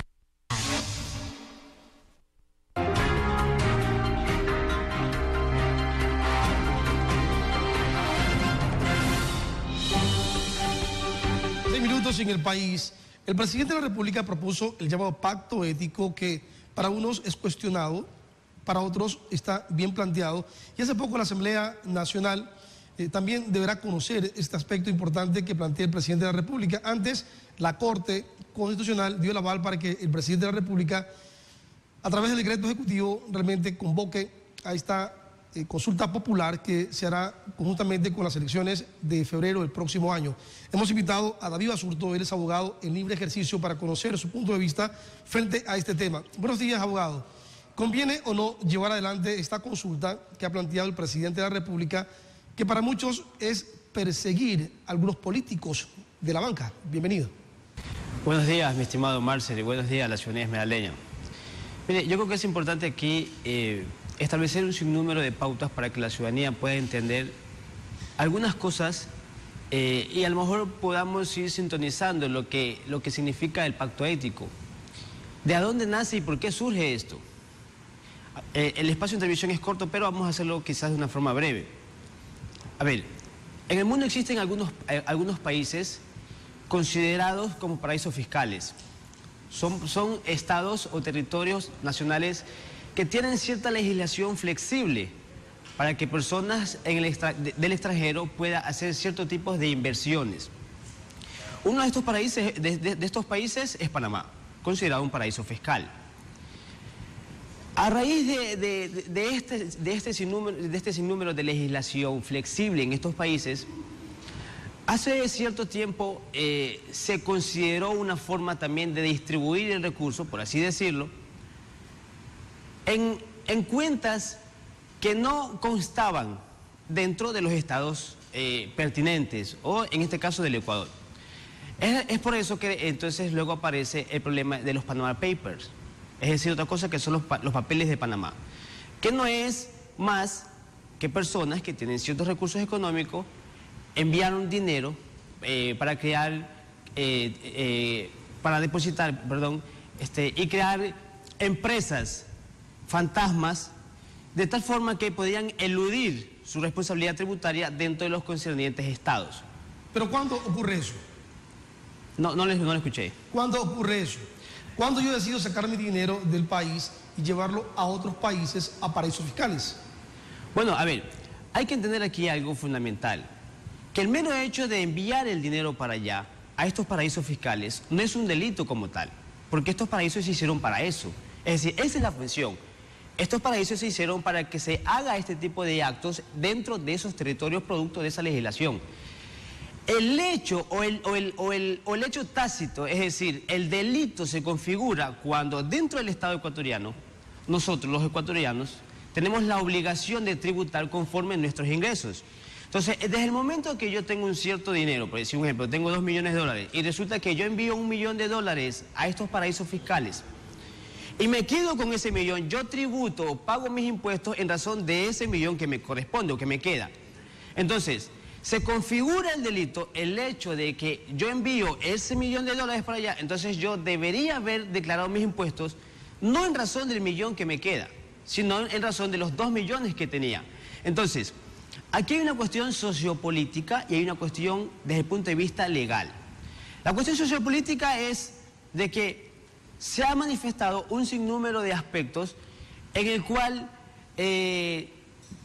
En el país, el presidente de la República propuso el llamado pacto ético que para unos es cuestionado, para otros está bien planteado, y hace poco la Asamblea Nacional también deberá conocer este aspecto importante que plantea el presidente de la República. Antes, la Corte Constitucional dio el aval para que el presidente de la República, a través del decreto ejecutivo, realmente convoque a esta consulta popular que se hará conjuntamente con las elecciones de febrero del próximo año. Hemos invitado a David Basurto, él es abogado en libre ejercicio, para conocer su punto de vista frente a este tema. Buenos días, abogado. ¿Conviene o no llevar adelante esta consulta que ha planteado el presidente de la República, que para muchos es perseguir a algunos políticos de la banca? Bienvenido. Buenos días, mi estimado Marcel, y buenos días a la ciudadanía esmeraldeña. Mire, yo creo que es importante aquí establecer un sinnúmero de pautas para que la ciudadanía pueda entender algunas cosas y a lo mejor podamos ir sintonizando lo que significa el pacto ético. ¿De dónde nace y por qué surge esto? El espacio de intervención es corto, pero vamos a hacerlo quizás de una forma breve. A ver, en el mundo existen algunos países considerados como paraísos fiscales. Son estados o territorios nacionales que tienen cierta legislación flexible para que personas del extranjero puedan hacer ciertos tipos de inversiones. Uno de estos países es Panamá, considerado un paraíso fiscal. A raíz de este sinnúmero de legislación flexible en estos países, hace cierto tiempo se consideró una forma también de distribuir el recurso, por así decirlo, en cuentas que no constaban dentro de los estados pertinentes, o en este caso del Ecuador. Es por eso que entonces luego aparece el problema de los Panama Papers, es decir, otra cosa que son los papeles de Panamá, que no es más que personas que tienen ciertos recursos económicos enviaron dinero para crear, para depositar, perdón, y crear empresas fantasmas de tal forma que podían eludir su responsabilidad tributaria dentro de los concernientes estados. ¿Pero cuándo ocurre eso? No lo escuché. ¿Cuándo ocurre eso? ¿Cuándo yo decido sacar mi dinero del país y llevarlo a otros países, a paraísos fiscales? Bueno, a ver, hay que entender aquí algo fundamental, que el mero hecho de enviar el dinero para allá, a estos paraísos fiscales, no es un delito como tal, porque estos paraísos se hicieron para eso. Es decir, esa es la función. Estos paraísos se hicieron para que se haga este tipo de actos dentro de esos territorios producto de esa legislación. El hecho o el hecho tácito, es decir, el delito se configura cuando dentro del Estado ecuatoriano, nosotros los ecuatorianos, tenemos la obligación de tributar conforme a nuestros ingresos. Entonces, desde el momento que yo tengo un cierto dinero, por decir un ejemplo, tengo $2 millones y resulta que yo envío $1 millón a estos paraísos fiscales y me quedo con ese millón, yo tributo o pago mis impuestos en razón de ese millón que me corresponde o que me queda. Entonces, se configura el delito el hecho de que yo envío ese $1 millón para allá, entonces yo debería haber declarado mis impuestos no en razón del millón que me queda, sino en razón de los 2 millones que tenía. Entonces, aquí hay una cuestión sociopolítica y hay una cuestión desde el punto de vista legal. La cuestión sociopolítica es de que se ha manifestado un sinnúmero de aspectos en el cual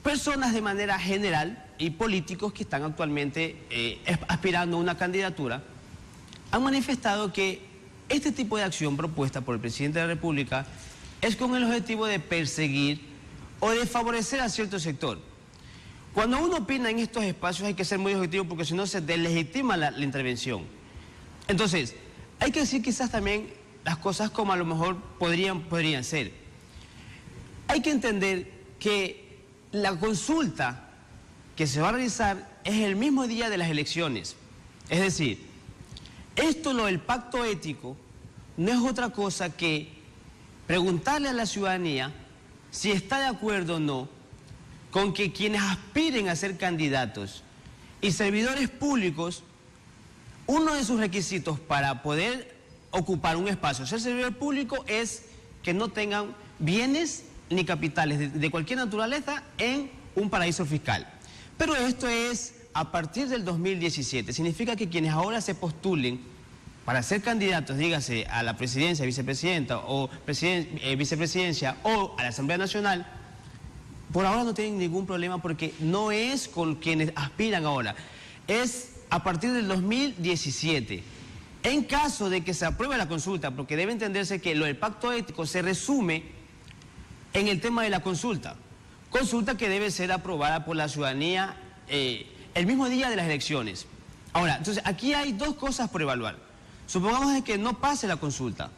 personas de manera general y políticos que están actualmente aspirando a una candidatura han manifestado que este tipo de acción propuesta por el presidente de la República es con el objetivo de perseguir o de favorecer a cierto sector. Cuando uno opina en estos espacios hay que ser muy objetivo porque si no se deslegitima la intervención. Entonces, hay que decir quizás también las cosas como a lo mejor podrían ser. Hay que entender que la consulta que se va a realizar es el mismo día de las elecciones. Es decir, lo del pacto ético no es otra cosa que preguntarle a la ciudadanía si está de acuerdo o no con que quienes aspiren a ser candidatos y servidores públicos, uno de sus requisitos para poder ocupar un espacio, ser servidor público, es que no tengan bienes ni capitales de cualquier naturaleza en un paraíso fiscal. Pero esto es a partir del 2017. Significa que quienes ahora se postulen para ser candidatos, dígase a la presidencia, vicepresidenta o vicepresidencia o a la Asamblea Nacional, por ahora no tienen ningún problema porque no es con quienes aspiran ahora, es a partir del 2017. En caso de que se apruebe la consulta, porque debe entenderse que lo del pacto ético se resume en el tema de la consulta que debe ser aprobada por la ciudadanía el mismo día de las elecciones. Ahora, entonces aquí hay dos cosas por evaluar. Supongamos de que no pase la consulta,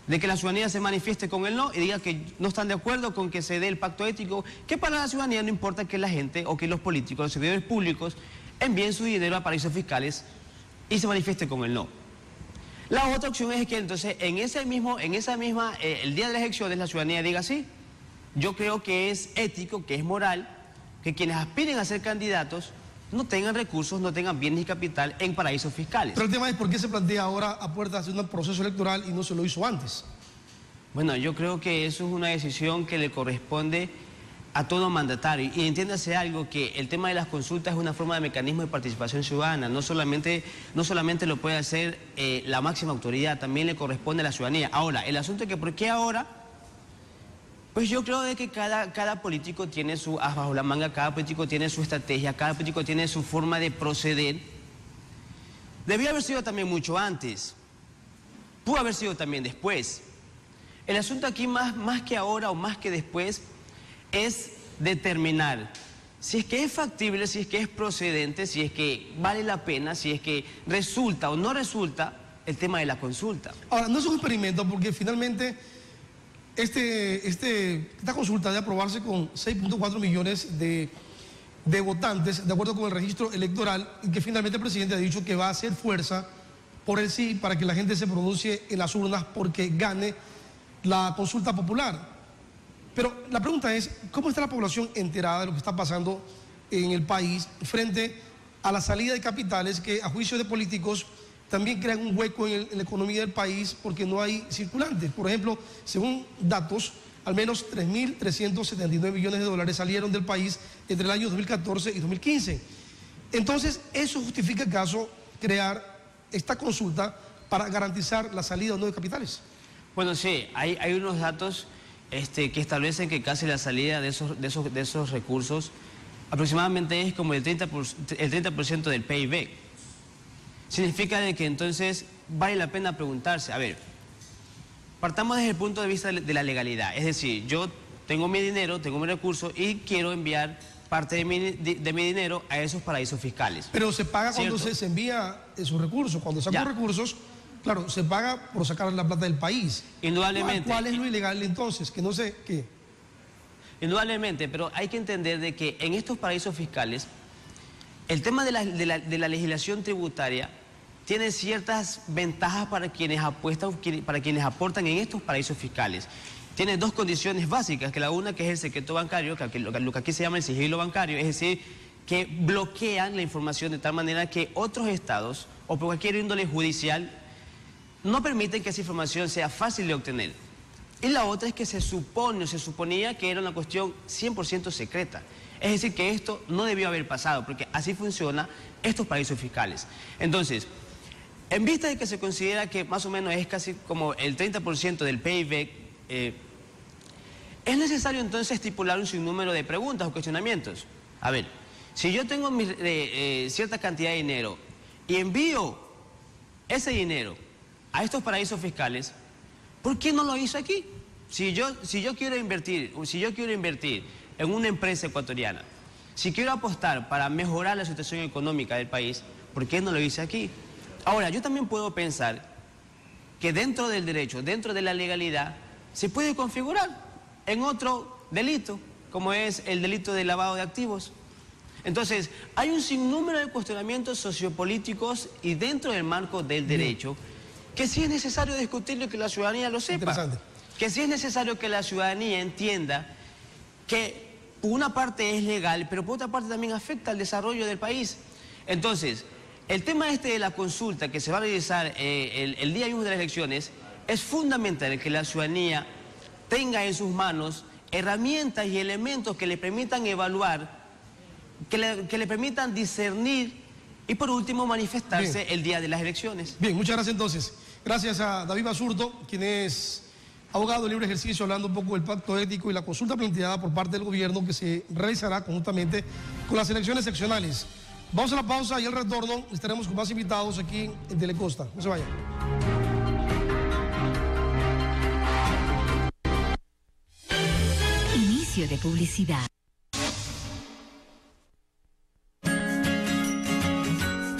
de que la ciudadanía se manifieste con el no y diga que no están de acuerdo con que se dé el pacto ético, que para la ciudadanía no importa que la gente o que los políticos, los servidores públicos, envíen su dinero a paraísos fiscales y se manifieste con el no. La otra opción es que entonces el día de las elecciones la ciudadanía diga sí, yo creo que es ético, que es moral, que quienes aspiren a ser candidatos no tengan recursos, no tengan bienes y capital en paraísos fiscales. Pero el tema es por qué se plantea ahora a puertas de un proceso electoral y no se lo hizo antes. Bueno, yo creo que eso es una decisión que le corresponde a todo mandatario. Y entiéndase algo, que el tema de las consultas es una forma de mecanismo de participación ciudadana. No solamente lo puede hacer la máxima autoridad, también le corresponde a la ciudadanía. Ahora, el asunto es que ¿por qué ahora? Pues yo creo de que cada político tiene su as bajo la manga, cada político tiene su estrategia, cada político tiene su forma de proceder. Debió haber sido también mucho antes, pudo haber sido también después. El asunto aquí más que ahora o más que después es determinar si es que es factible, si es que es procedente, si es que vale la pena, si es que resulta o no resulta el tema de la consulta. Ahora, no es un experimento porque finalmente esta consulta debe aprobarse con 6.4 millones de votantes, de acuerdo con el registro electoral, y que finalmente el presidente ha dicho que va a hacer fuerza por el sí para que la gente se pronuncie en las urnas porque gane la consulta popular. Pero la pregunta es, ¿cómo está la población enterada de lo que está pasando en el país frente a la salida de capitales que, a juicio de políticos, también crean un hueco en la economía del país porque no hay circulantes? Por ejemplo, según datos, al menos 3.379 millones de dólares salieron del país entre el año 2014 y 2015. Entonces, ¿eso justifica acaso crear esta consulta para garantizar la salida o no de capitales? Bueno, sí, hay unos datos que establecen que casi la salida de esos recursos aproximadamente es como el 30% del PIB. Significa de que entonces vale la pena preguntarse, a ver, partamos desde el punto de vista de la legalidad, es decir, yo tengo mi dinero, tengo mi recurso y quiero enviar parte de mi dinero a esos paraísos fiscales. Pero se paga cuando se envía esos recursos, cuando sacan recursos, claro, se paga por sacar la plata del país. Indudablemente. ¿Cuál es lo ilegal entonces? Que no sé qué. Indudablemente, pero hay que entender de que en estos paraísos fiscales, el tema de la legislación tributaria tiene ciertas ventajas para quienes aportan en estos paraísos fiscales. Tiene dos condiciones básicas, que la una que es el secreto bancario, que lo que aquí se llama el sigilo bancario, es decir, que bloquean la información de tal manera que otros estados, o por cualquier índole judicial, no permiten que esa información sea fácil de obtener. Y la otra es que se suponía que era una cuestión 100% secreta. Es decir, que esto no debió haber pasado, porque así funcionan estos paraísos fiscales. Entonces, en vista de que se considera que más o menos es casi como el 30% del PIB, es necesario entonces estipular un sinnúmero de preguntas o cuestionamientos. A ver, si yo tengo cierta cantidad de dinero y envío ese dinero a estos paraísos fiscales, ¿por qué no lo hizo aquí? Si yo quiero invertir en una empresa ecuatoriana, si quiero apostar para mejorar la situación económica del país, ¿por qué no lo hice aquí? Ahora, yo también puedo pensar que dentro del derecho, dentro de la legalidad, se puede configurar en otro delito, como es el delito de lavado de activos. Entonces, hay un sinnúmero de cuestionamientos sociopolíticos y dentro del marco del derecho, que sí es necesario discutirlo y que la ciudadanía lo sepa. Que sí es necesario que la ciudadanía entienda que por una parte es legal, pero por otra parte también afecta al desarrollo del país. Entonces, el tema de la consulta que se va a realizar el día mismo de las elecciones, es fundamental que la ciudadanía tenga en sus manos herramientas y elementos que le permitan evaluar, que le permitan discernir y por último manifestarse el día de las elecciones. Bien, muchas gracias entonces. Gracias a David Basurto, quien es abogado de libre ejercicio, hablando un poco del pacto ético y la consulta planteada por parte del gobierno que se realizará conjuntamente con las elecciones seccionales. Vamos a la pausa y al retorno estaremos con más invitados aquí en Telecosta. No se vayan. Inicio de publicidad.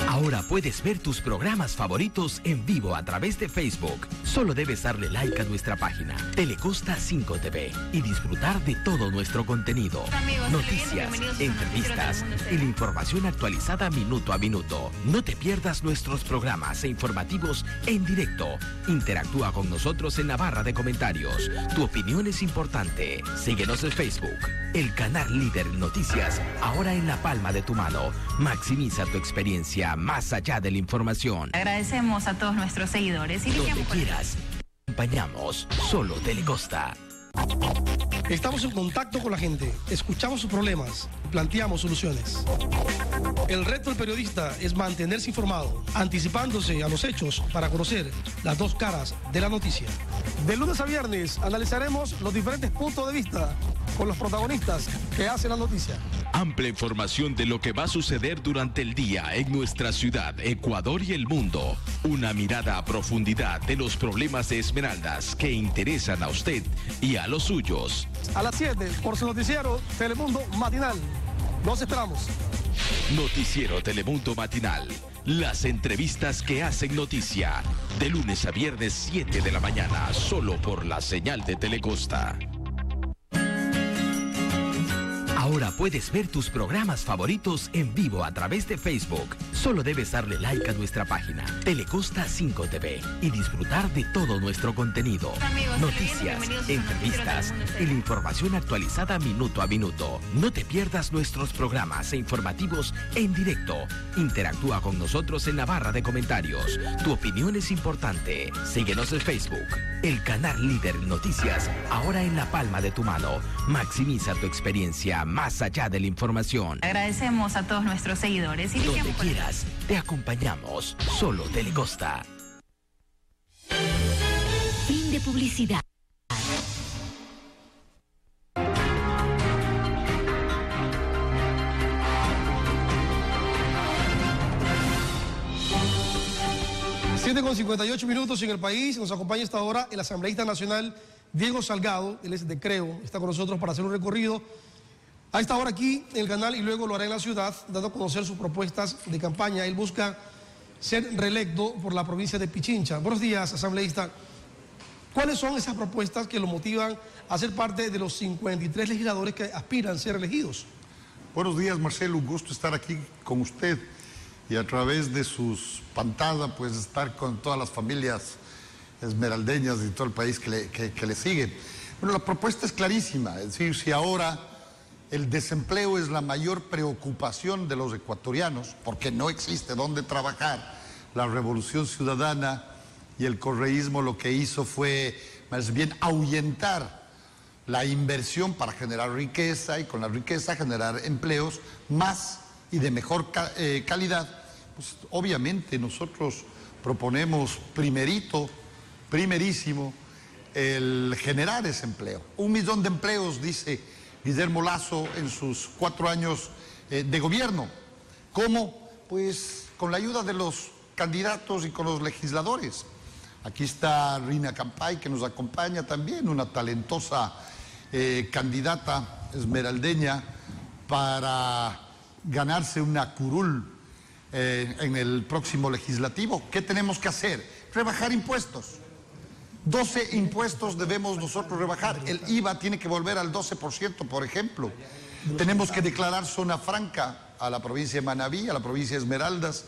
Ahora puedes ver tus programas favoritos en vivo a través de Facebook. Solo debes darle like a nuestra página Telecosta 5 TV y disfrutar de todo nuestro contenido. Amigos, noticias, entrevistas y la información actualizada minuto a minuto. No te pierdas nuestros programas e informativos en directo. Interactúa con nosotros en la barra de comentarios. Tu opinión es importante. Síguenos en Facebook. El canal líder en noticias, ahora en la palma de tu mano. Maximiza tu experiencia más allá de la información. Agradecemos a todos nuestros seguidores. Y donde quieras, acompañamos. Solo Telecosta. Estamos en contacto con la gente, escuchamos sus problemas, planteamos soluciones. El reto del periodista es mantenerse informado, anticipándose a los hechos para conocer las dos caras de la noticia. De lunes a viernes analizaremos los diferentes puntos de vista con los protagonistas que hacen la noticia. Amplia información de lo que va a suceder durante el día en nuestra ciudad, Ecuador y el mundo. Una mirada a profundidad de los problemas de Esmeraldas que interesan a usted y a los suyos. A las 7 por su noticiero Telemundo Matinal. Los esperamos. Noticiero Telemundo Matinal. Las entrevistas que hacen noticia. De lunes a viernes 7 de la mañana, solo por la señal de Telecosta. Ahora puedes ver tus programas favoritos en vivo a través de Facebook. Solo debes darle like a nuestra página, Telecosta 5 TV, y disfrutar de todo nuestro contenido. Amigos, noticias, entrevistas y la información actualizada minuto a minuto. No te pierdas nuestros programas informativos en directo. Interactúa con nosotros en la barra de comentarios. Tu opinión es importante. Síguenos en Facebook, el canal líder en noticias, ahora en la palma de tu mano. Maximiza tu experiencia más allá de la información. Agradecemos a todos nuestros seguidores. Donde quieras, te acompañamos. Solo Telecosta. Fin de publicidad. Con 58 minutos en el país. Nos acompaña esta hora el asambleísta nacional Diego Salgado. Él es de Creo, está con nosotros para hacer un recorrido a esta hora aquí en el canal y luego lo hará en la ciudad, dando a conocer sus propuestas de campaña. Él busca ser reelecto por la provincia de Pichincha. Buenos días, asambleísta. ¿Cuáles son esas propuestas que lo motivan a ser parte de los 53 legisladores que aspiran a ser elegidos? Buenos días, Marcelo. Un gusto estar aquí con usted y a través de sus pantallas, pues estar con todas las familias esmeraldeñas y todo el país que le siguen. Bueno, la propuesta es clarísima, es decir, si ahora el desempleo es la mayor preocupación de los ecuatorianos, porque no existe dónde trabajar, la Revolución Ciudadana y el correísmo lo que hizo fue más bien ahuyentar la inversión para generar riqueza y con la riqueza generar empleos más y de mejor calidad. Pues obviamente nosotros proponemos primerísimo, el generar ese empleo. 1 millón de empleos, dice Guillermo Lasso en sus 4 años de gobierno. ¿Cómo? Pues con la ayuda de los candidatos y con los legisladores. Aquí está Rina Campay, que nos acompaña también, una talentosa candidata esmeraldeña para ganarse una curul en el próximo legislativo. ¿Qué tenemos que hacer? Rebajar impuestos. 12 impuestos debemos nosotros rebajar. El IVA tiene que volver al 12%, por ejemplo. Tenemos que declarar zona franca a la provincia de Manabí, a la provincia de Esmeraldas,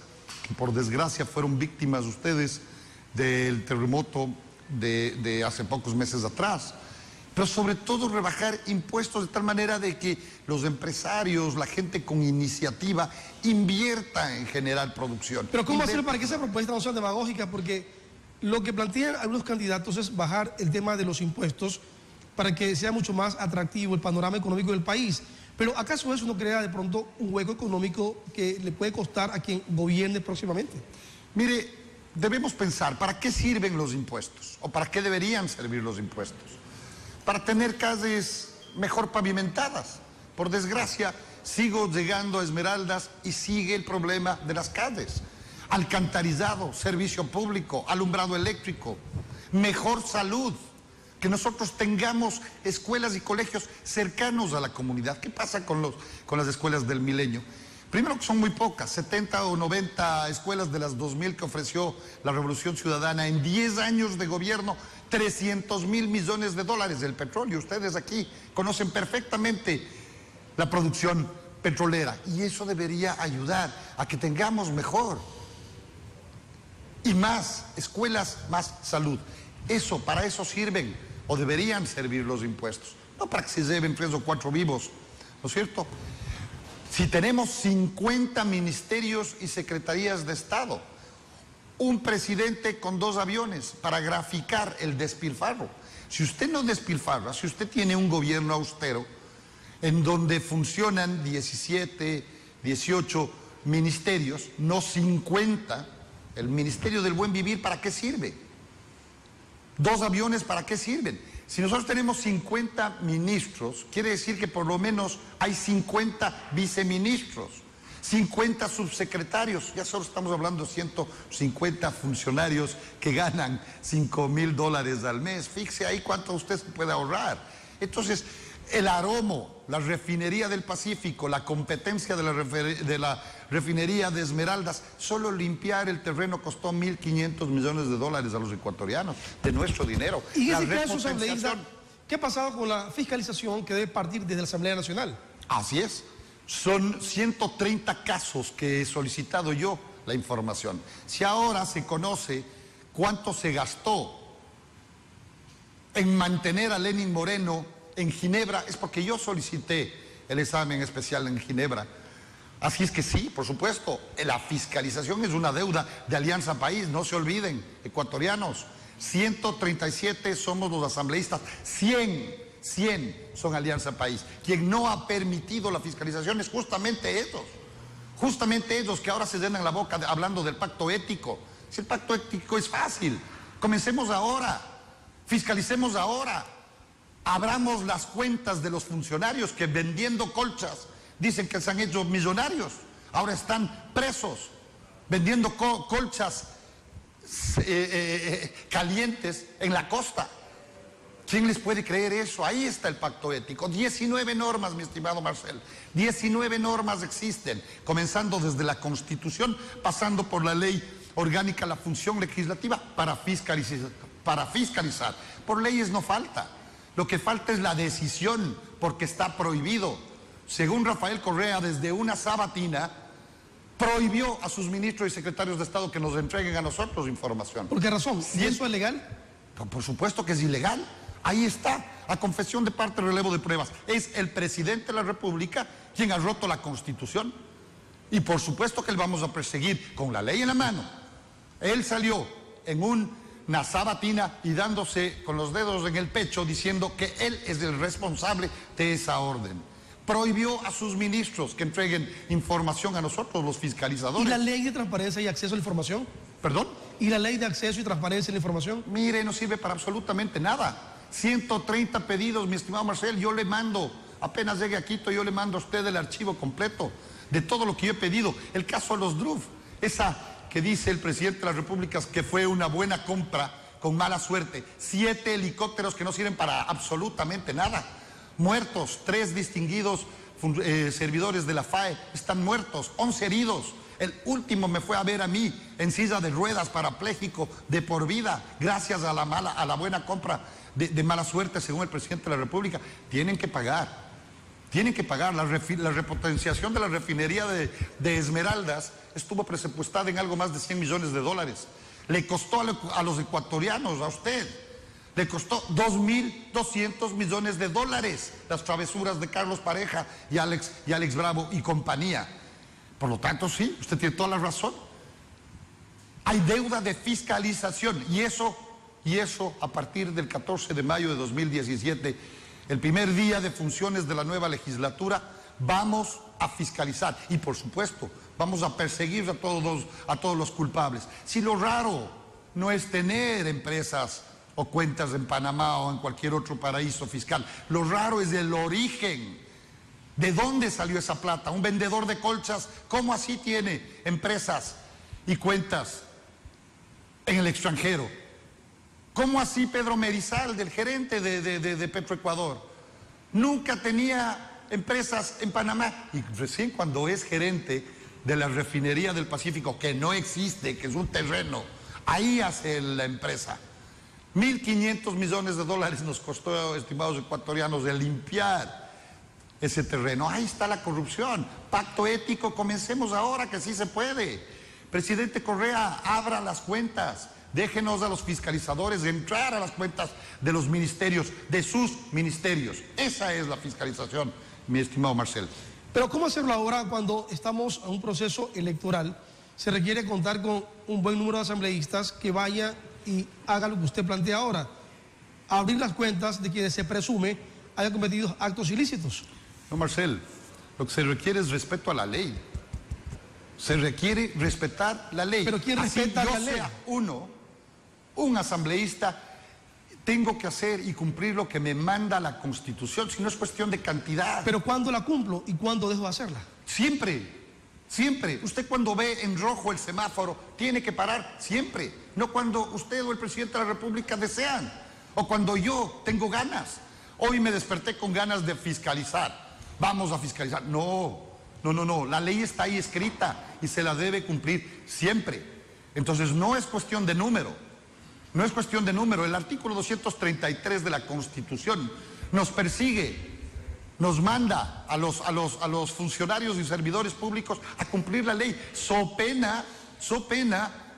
que por desgracia fueron víctimas ustedes del terremoto de hace pocos meses atrás. Pero sobre todo rebajar impuestos de tal manera de que los empresarios, la gente con iniciativa, invierta en generar producción. Pero ¿cómo hacer para que esa propuesta no sea demagógica? Porque lo que plantean algunos candidatos es bajar el tema de los impuestos para que sea mucho más atractivo el panorama económico del país. Pero ¿acaso eso no crea de pronto un hueco económico que le puede costar a quien gobierne próximamente? Mire, debemos pensar, ¿para qué sirven los impuestos? ¿O para qué deberían servir los impuestos? Para tener calles mejor pavimentadas. Por desgracia, sigo llegando a Esmeraldas y sigue el problema de las calles. Alcantarizado, servicio público, alumbrado eléctrico, mejor salud, que nosotros tengamos escuelas y colegios cercanos a la comunidad. ¿Qué pasa con las escuelas del Milenio? Primero que son muy pocas, 70 o 90 escuelas de las 2.000 que ofreció la Revolución Ciudadana en 10 años de gobierno, 300.000 millones de dólares del petróleo. Ustedes aquí conocen perfectamente la producción petrolera y eso debería ayudar a que tengamos mejor y más escuelas, más salud. Para eso sirven o deberían servir los impuestos, no para que se lleven 3 o 4 vivos, ¿no es cierto? Si tenemos 50 ministerios y secretarías de Estado, un presidente con 2 aviones para graficar el despilfarro. Si usted no despilfarra, si usted tiene un gobierno austero en donde funcionan 17, 18 ministerios, no 50, el Ministerio del Buen Vivir, ¿para qué sirve? 2 aviones, ¿para qué sirven? Si nosotros tenemos 50 ministros, quiere decir que por lo menos hay 50 viceministros, 50 subsecretarios, ya solo estamos hablando de 150 funcionarios que ganan $5,000 al mes. Fíjese ahí cuánto usted se puede ahorrar. Entonces, El Aromo, la refinería del Pacífico, la competencia de la refinería de Esmeraldas, solo limpiar el terreno costó 1.500 millones de dólares a los ecuatorianos, de nuestro dinero. Y en ese caso, asambleísta, ¿qué ha pasado con la fiscalización que debe partir desde la Asamblea Nacional? Así es. Son 130 casos que he solicitado yo la información. Si ahora se conoce cuánto se gastó en mantener a Lenín Moreno en Ginebra, es porque yo solicité el examen especial en Ginebra. Así es que sí, por supuesto, la fiscalización es una deuda de Alianza País, no se olviden, ecuatorianos. 137 somos los asambleístas, 100 son Alianza País. Quien no ha permitido la fiscalización es justamente ellos que ahora se llenan la boca hablando del pacto ético. Si el pacto ético es fácil, comencemos ahora, fiscalicemos ahora, abramos las cuentas de los funcionarios que vendiendo colchas dicen que se han hecho millonarios, ahora están presos vendiendo colchas calientes en la costa. ¿Quién les puede creer eso? Ahí está el pacto ético. 19 normas, mi estimado Marcel. 19 normas existen, comenzando desde la Constitución, pasando por la ley orgánica, la función legislativa, para fiscalizar. Por leyes no falta. Lo que falta es la decisión, porque está prohibido. Según Rafael Correa, desde una sabatina, prohibió a sus ministros y secretarios de Estado que nos entreguen a nosotros información. ¿Por qué razón? ¿Y eso es legal? Por supuesto que es ilegal. Ahí está, a confesión de parte, relevo de pruebas. Es el presidente de la República quien ha roto la Constitución. Y por supuesto que le vamos a perseguir con la ley en la mano. Él salió en una sabatina y dándose con los dedos en el pecho diciendo que él es el responsable de esa orden. Prohibió a sus ministros que entreguen información a nosotros, los fiscalizadores. ¿Y la ley de transparencia y acceso a la información? ¿Perdón? ¿Y la ley de acceso y transparencia a la información? Mire, no sirve para absolutamente nada. 130 pedidos, mi estimado Marcel, yo le mando, apenas llegue a Quito, yo le mando a usted el archivo completo de todo lo que yo he pedido. El caso de los DRUF, esa que dice el presidente de las repúblicas que fue una buena compra con mala suerte. 7 helicópteros que no sirven para absolutamente nada. Muertos, 3 distinguidos servidores de la FAE están muertos, 11 heridos. El último me fue a ver a mí en silla de ruedas, parapléjico de por vida, gracias a la buena compra de mala suerte, según el presidente de la República. Tienen que pagar. La repotenciación de la refinería de Esmeraldas estuvo presupuestada en algo más de 100 millones de dólares. Le costó a los ecuatorianos, a usted, le costó 2.200 millones de dólares las travesuras de Carlos Pareja y Alex Bravo y compañía. Por lo tanto, sí, usted tiene toda la razón. Hay deuda de fiscalización y eso a partir del 14 de mayo de 2017, el primer día de funciones de la nueva legislatura, vamos a fiscalizar y por supuesto vamos a perseguir a todos los culpables. Si lo raro no es tener empresas o cuentas en Panamá o en cualquier otro paraíso fiscal, lo raro es el origen. ¿De dónde salió esa plata? Un vendedor de colchas, ¿cómo así tiene empresas y cuentas en el extranjero? ¿Cómo así Pedro Merizal, del gerente de Petroecuador? Nunca tenía empresas en Panamá. Y recién cuando es gerente de la refinería del Pacífico, que no existe, que es un terreno, ahí hace la empresa. 1.500 millones de dólares nos costó, estimados ecuatorianos, de limpiar ese terreno. Ahí está la corrupción. Pacto ético, comencemos ahora, que sí se puede. Presidente Correa, abra las cuentas. Déjenos a los fiscalizadores entrar a las cuentas de los ministerios, de sus ministerios. Esa es la fiscalización, mi estimado Marcel. Pero ¿cómo hacerlo ahora cuando estamos en un proceso electoral? Se requiere contar con un buen número de asambleístas que vaya y haga lo que usted plantea ahora. Abrir las cuentas de quienes se presume hayan cometido actos ilícitos. No, Marcel, lo que se requiere es respeto a la ley. Se requiere respetar la ley. ¿Pero quién respeta la ley? Sea un asambleísta, tengo que hacer y cumplir lo que me manda la Constitución, si no es cuestión de cantidad. ¿Pero cuándo la cumplo y cuándo dejo de hacerla? Siempre, siempre. Usted cuando ve en rojo el semáforo tiene que parar siempre, no cuando usted o el presidente de la República desean, o cuando yo tengo ganas, Hoy me desperté con ganas de fiscalizar. Vamos a fiscalizar. No. La ley está ahí escrita y se la debe cumplir siempre. Entonces no es cuestión de número. No es cuestión de número. El artículo 233 de la Constitución nos persigue, nos manda a los funcionarios y servidores públicos a cumplir la ley, so pena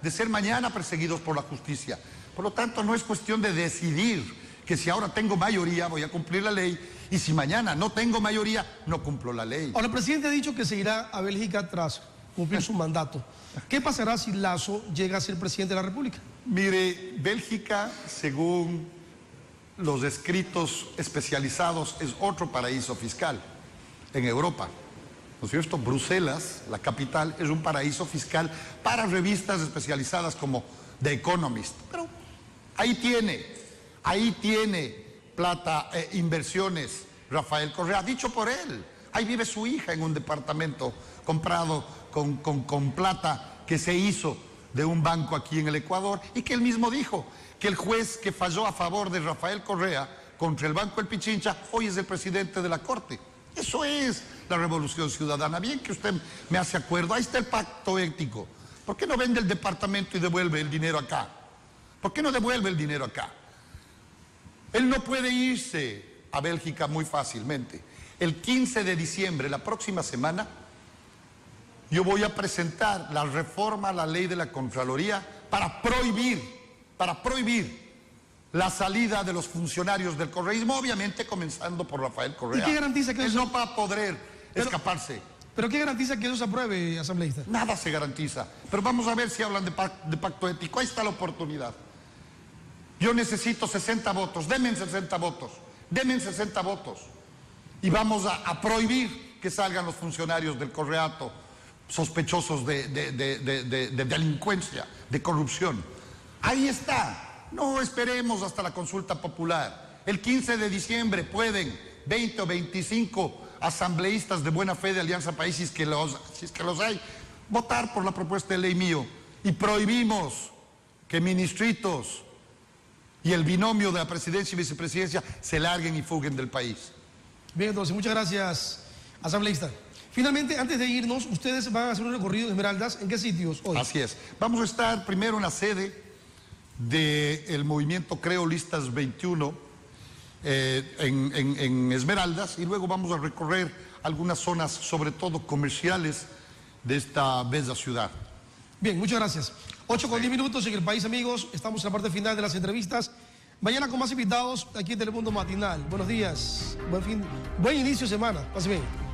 de ser mañana perseguidos por la justicia. Por lo tanto, no es cuestión de decidir que si ahora tengo mayoría voy a cumplir la ley y si mañana no tengo mayoría no cumplo la ley. Ahora, el presidente ha dicho que se irá a Bélgica tras cumplir su mandato. ¿Qué pasará si Lasso llega a ser presidente de la República? Mire, Bélgica, según los escritos especializados, es otro paraíso fiscal en Europa. ¿No es cierto? Bruselas, la capital, es un paraíso fiscal para revistas especializadas como The Economist. Pero ahí tiene plata, inversiones, Rafael Correa, dicho por él. Ahí vive su hija en un departamento comprado con plata que se hizo de un banco aquí en el Ecuador y que él mismo dijo que el juez que falló a favor de Rafael Correa contra el Banco El Pichincha hoy es el presidente de la Corte. Eso es la revolución ciudadana. Bien que usted me hace acuerdo, ahí está el pacto ético. ¿Por qué no vende el departamento y devuelve el dinero acá? ¿Por qué no devuelve el dinero acá? Él no puede irse a Bélgica muy fácilmente. El 15 de diciembre, la próxima semana, yo voy a presentar la reforma a la ley de la Contraloría para prohibir la salida de los funcionarios del correísmo, obviamente comenzando por Rafael Correa. ¿Y qué garantiza que él no va a poder escaparse? ¿Pero qué garantiza que eso se apruebe, asambleísta? Nada se garantiza. Pero vamos a ver si hablan de pacto ético. Ahí está la oportunidad. Yo necesito 60 votos. Denme 60 votos. Denme 60 votos. Y vamos a prohibir que salgan los funcionarios del Correato sospechosos de delincuencia, de corrupción. Ahí está. No esperemos hasta la consulta popular. El 15 de diciembre pueden 20 o 25 asambleístas de buena fe de Alianza País, si es que los hay, votar por la propuesta de ley mío y prohibimos que ministritos y el binomio de la presidencia y vicepresidencia se larguen y fuguen del país. Bien, entonces, muchas gracias, asambleísta. Finalmente, antes de irnos, ustedes van a hacer un recorrido de Esmeraldas. ¿En qué sitios hoy? Así es. Vamos a estar primero en la sede del movimiento Creo Listas 21, en Esmeraldas, y luego vamos a recorrer algunas zonas, sobre todo comerciales, de esta bella ciudad. Bien, muchas gracias. 8:10 minutos en el país, amigos. Estamos en la parte final de las entrevistas. Mañana con más invitados aquí en Telemundo Matinal. Buenos días, buen inicio de semana. Pase bien.